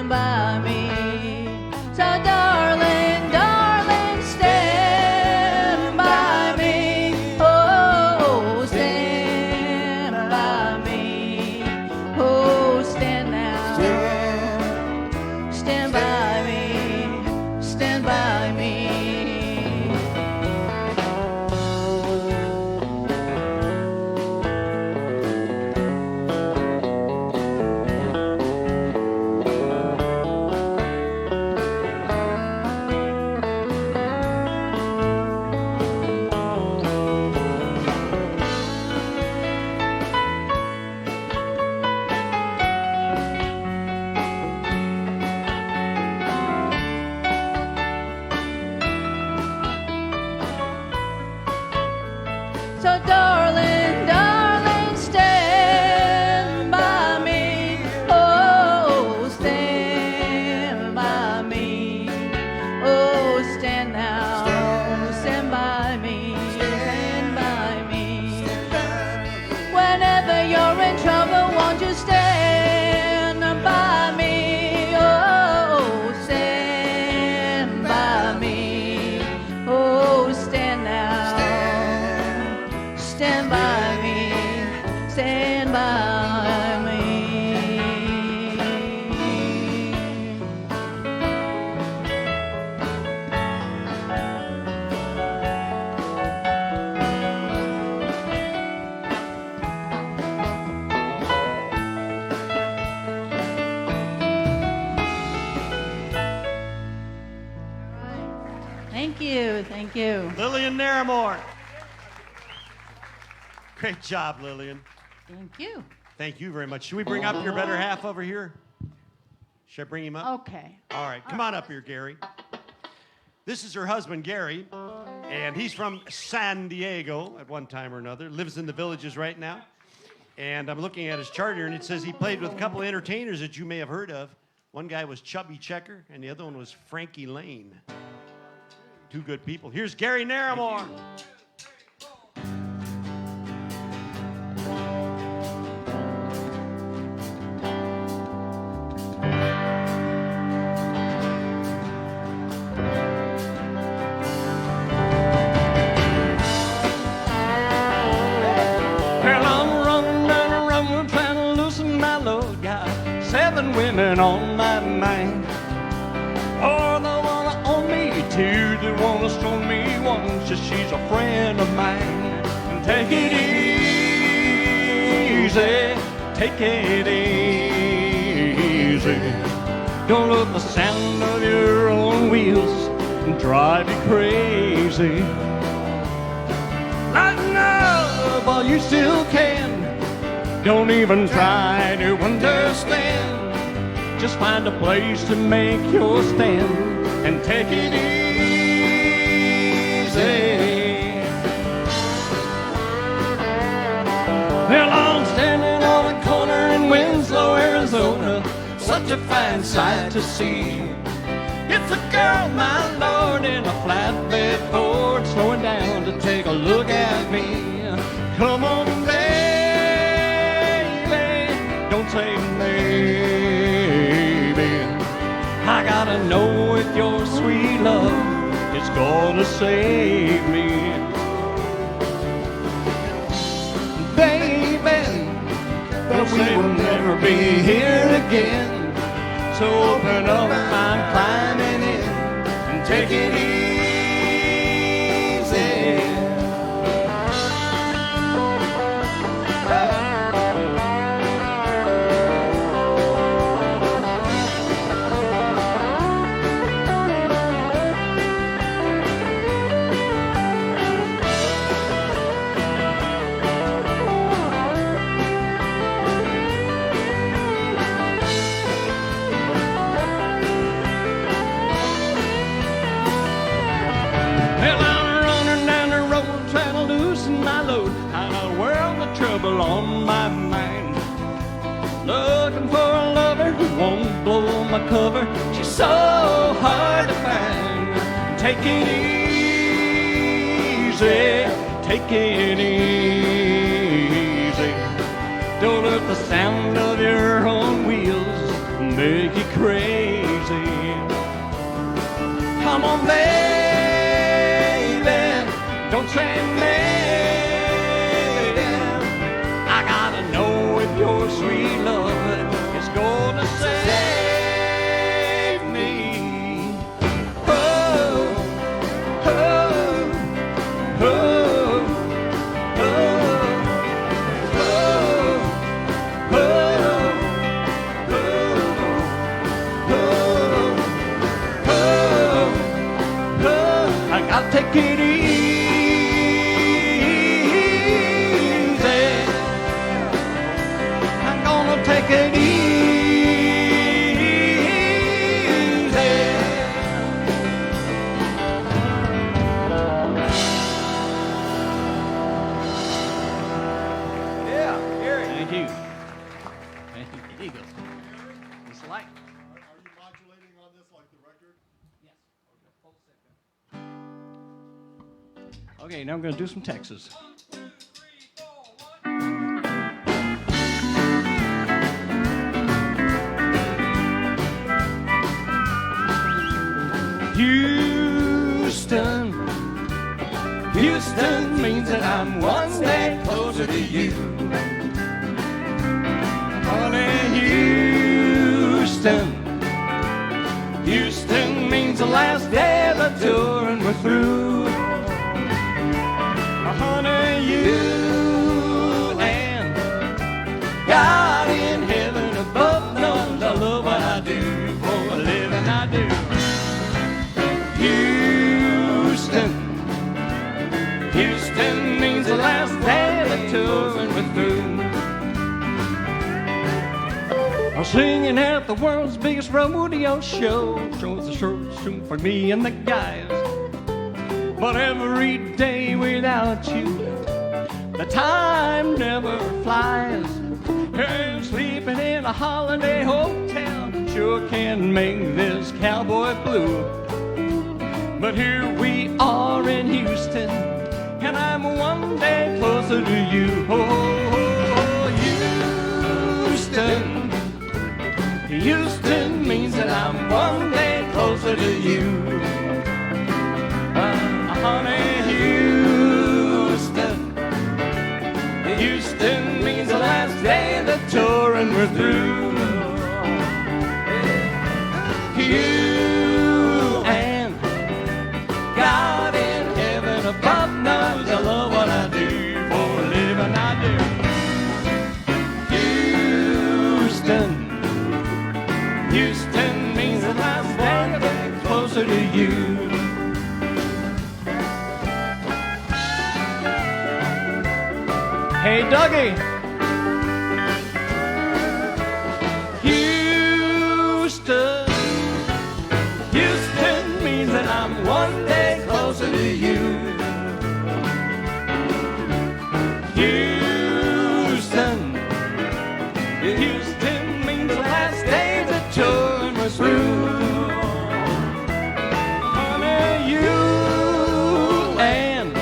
by me. So darling, darling, stand by me. Oh, stand by me. Oh, stand now. Stand by me. Stand by me. So darling, darling, stand by me. Oh, stand by me. Oh, stand now. Stand by me. Stand by me. Whenever you're in trouble, won't you stand by me? Oh, stand by me. Oh, stand now. Stand by me, stand by me. Thank you, thank you. Lillian Naramore. Great job, Lillian. Thank you. Thank you very much. Should we bring up your better half over here? Should I bring him up? Okay. All right, come on up here, Gary. This is her husband, Gary, and he's from San Diego at one time or another, lives in the Villages right now. And I'm looking at his chart here, and it says he played with a couple of entertainers that you may have heard of. One guy was Chubby Checker, and the other one was Frankie Lane. Two good people. Here's Gary Naramore. Well, I'm running down the road trying to loosen my load. Got 7 women on my mind. Oh, the one that own me, 2 that wanna show me, 1 says she's a friend of mine. Take it easy, take it easy. Don't let the sound of your own wheels drive you crazy. Lighten up while you still can. Don't even try to understand. Just find a place to make your stand and take it easy. Well, I'm standing on a corner in Winslow, Arizona. Such a fine sight to see. It's a girl, my lord, in a flatbed Ford, slowing down to take a look at me. Come on, baby, don't say maybe. I gotta know if your sweet love is gonna save me. Baby, but we will never be here again. So open up, I'm climbing in and take it easy. On my mind, looking for a lover who won't blow my cover. She's so hard to find. Take it easy, take it easy. Don't let the sound of your own wheels make you crazy. Come on, baby, don't say maybe. Your sweet love is gonna save me. Oh, oh, oh, oh, oh, oh, oh. I gotta take it easy. Take it easy. Yeah, Gary. Thank you. Thank you. Eagles. It's light. Are you modulating on this like the record? Yes. Okay, now I'm going to do some Texas. 1, 2, 3, 4, 1. Houston, Houston means that I'm one day closer to you. Honey, Houston, Houston means the last day of the tour and we're through. Honey, you and God in heaven above knows I love what I do. For a living I do. Houston, Houston means the last day of the tour and we're through. I'm singing at the world's biggest rodeo show. Shows the show for me and the guys. But every day without you, the time never flies. Hey, sleeping in a holiday hotel sure can make this cowboy blue. But here we are in Houston, and I'm one day closer to you. Oh, Houston, Houston means that I'm one day closer to you. Honey, Houston, Houston means the last day of the tour and we're through. You and God in heaven above knows I love what I do. For a living I do. Houston, Houston means the last day of the closer to you. Hey, Dougie. Houston, was through. Only you and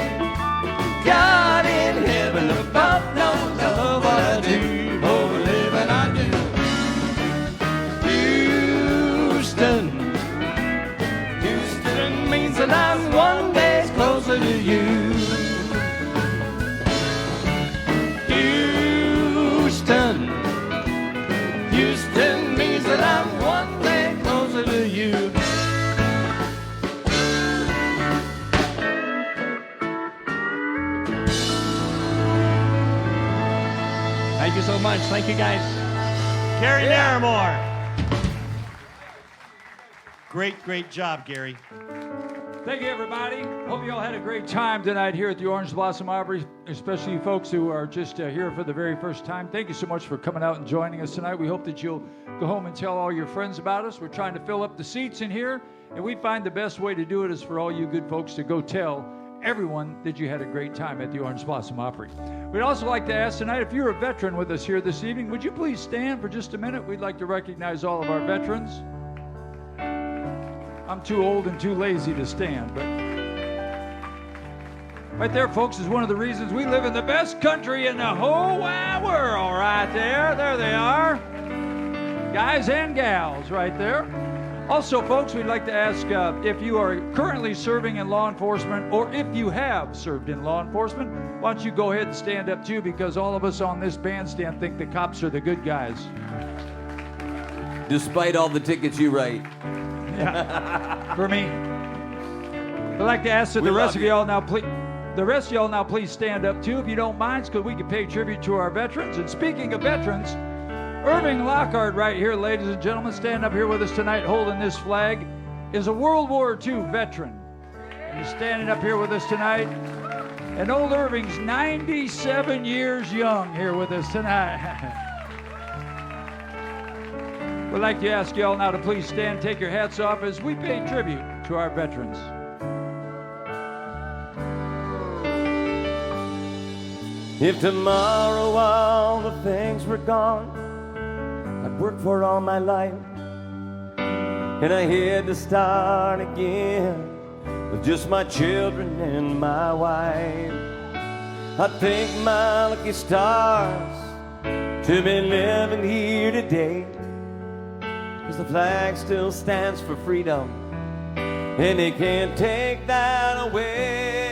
God in heaven above knows what I do for a living. I do. Houston means that I'm one day closer to you. Houston means that I'm one day closer to you. Thank you so much. Thank you, guys. Gary Naramore. Great job, Gary. Thank you, everybody. Hope you all had a great time tonight here at the Orange Blossom Opry, especially you folks who are just here for the very first time. Thank you so much for coming out and joining us tonight. We hope that you'll go home and tell all your friends about us. We're trying to fill up the seats in here, and we find the best way to do it is for all you good folks to go tell everyone that you had a great time at the Orange Blossom Opry. We'd also like to ask tonight, if you're a veteran with us here this evening, would you please stand for just a minute? We'd like to recognize all of our veterans. I'm too old and too lazy to stand, but right there, folks, is one of the reasons we live in the best country in the whole wide world. Right there. There they are. Guys and gals right there. Also, folks, we'd like to ask if you are currently serving in law enforcement or if you have served in law enforcement, why don't you go ahead and stand up too, because all of us on this bandstand think the cops are the good guys. Despite all the tickets you write. Yeah, for me. I'd like to ask that the rest of y'all now please stand up too, if you don't mind, because we can pay tribute to our veterans. And speaking of veterans, Irving Lockhart right here, ladies and gentlemen, stand up here with us tonight holding this flag, is a World War II veteran. He's standing up here with us tonight. And old Irving's 97 years young here with us tonight. We'd like to ask y'all now to please stand, take your hats off as we pay tribute to our veterans. If tomorrow all the things were gone I'd worked for all my life, and I had to start again with just my children and my wife, I'd thank my lucky stars to be living here today. 'Cause the flag still stands for freedom, and they can't take that away.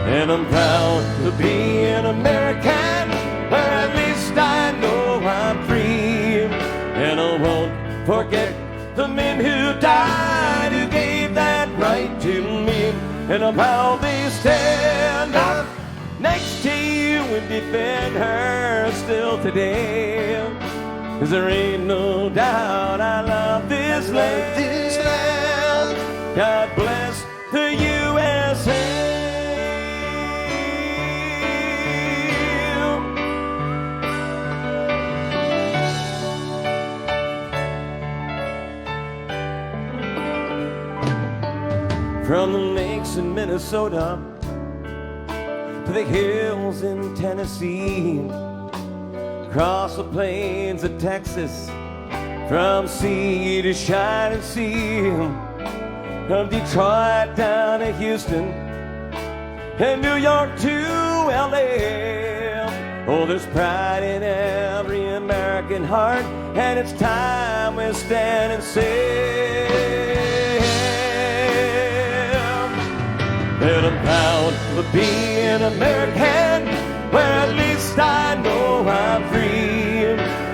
And I'm proud to be an American, or at least I know I'm free. And I won't forget the men who died, who gave that right to me. And I'm proud they stand up next to you and defend her still today. 'Cause there ain't no doubt I love this land. God bless the USA. From the lakes in Minnesota to the hills in Tennessee, across the plains of Texas, from sea to shining sea, from Detroit down to Houston, and New York to LA. Oh, there's pride in every American heart, and it's time we stand and say, and I'm proud to be an American, where at least I know I'm free.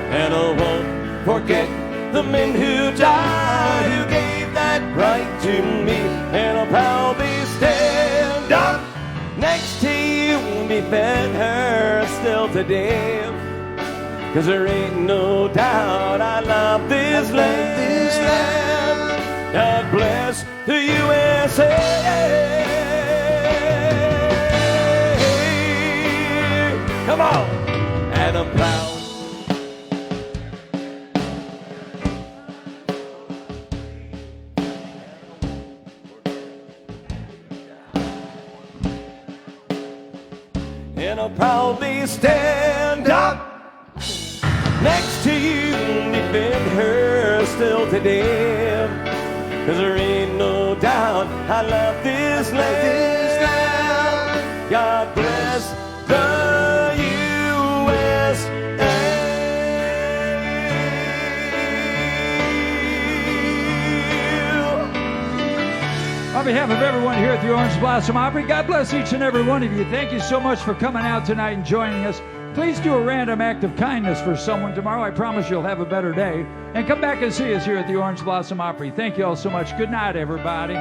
And I won't forget the men who died, who gave that right to me. And I'll proudly stand up next to you and defend her still today. 'Cause there ain't no doubt I love this land. God bless the USA. Come on, and I'm proud. And I'll proudly stand up next to you, defend her still today. 'Cause there ain't no doubt I love this land. God bless the USA. On behalf of everyone here at the Orange Blossom Opry, God bless each and every one of you. Thank you so much for coming out tonight and joining us. Please do a random act of kindness for someone tomorrow. I promise you'll have a better day. And come back and see us here at the Orange Blossom Opry. Thank you all so much. Good night, everybody.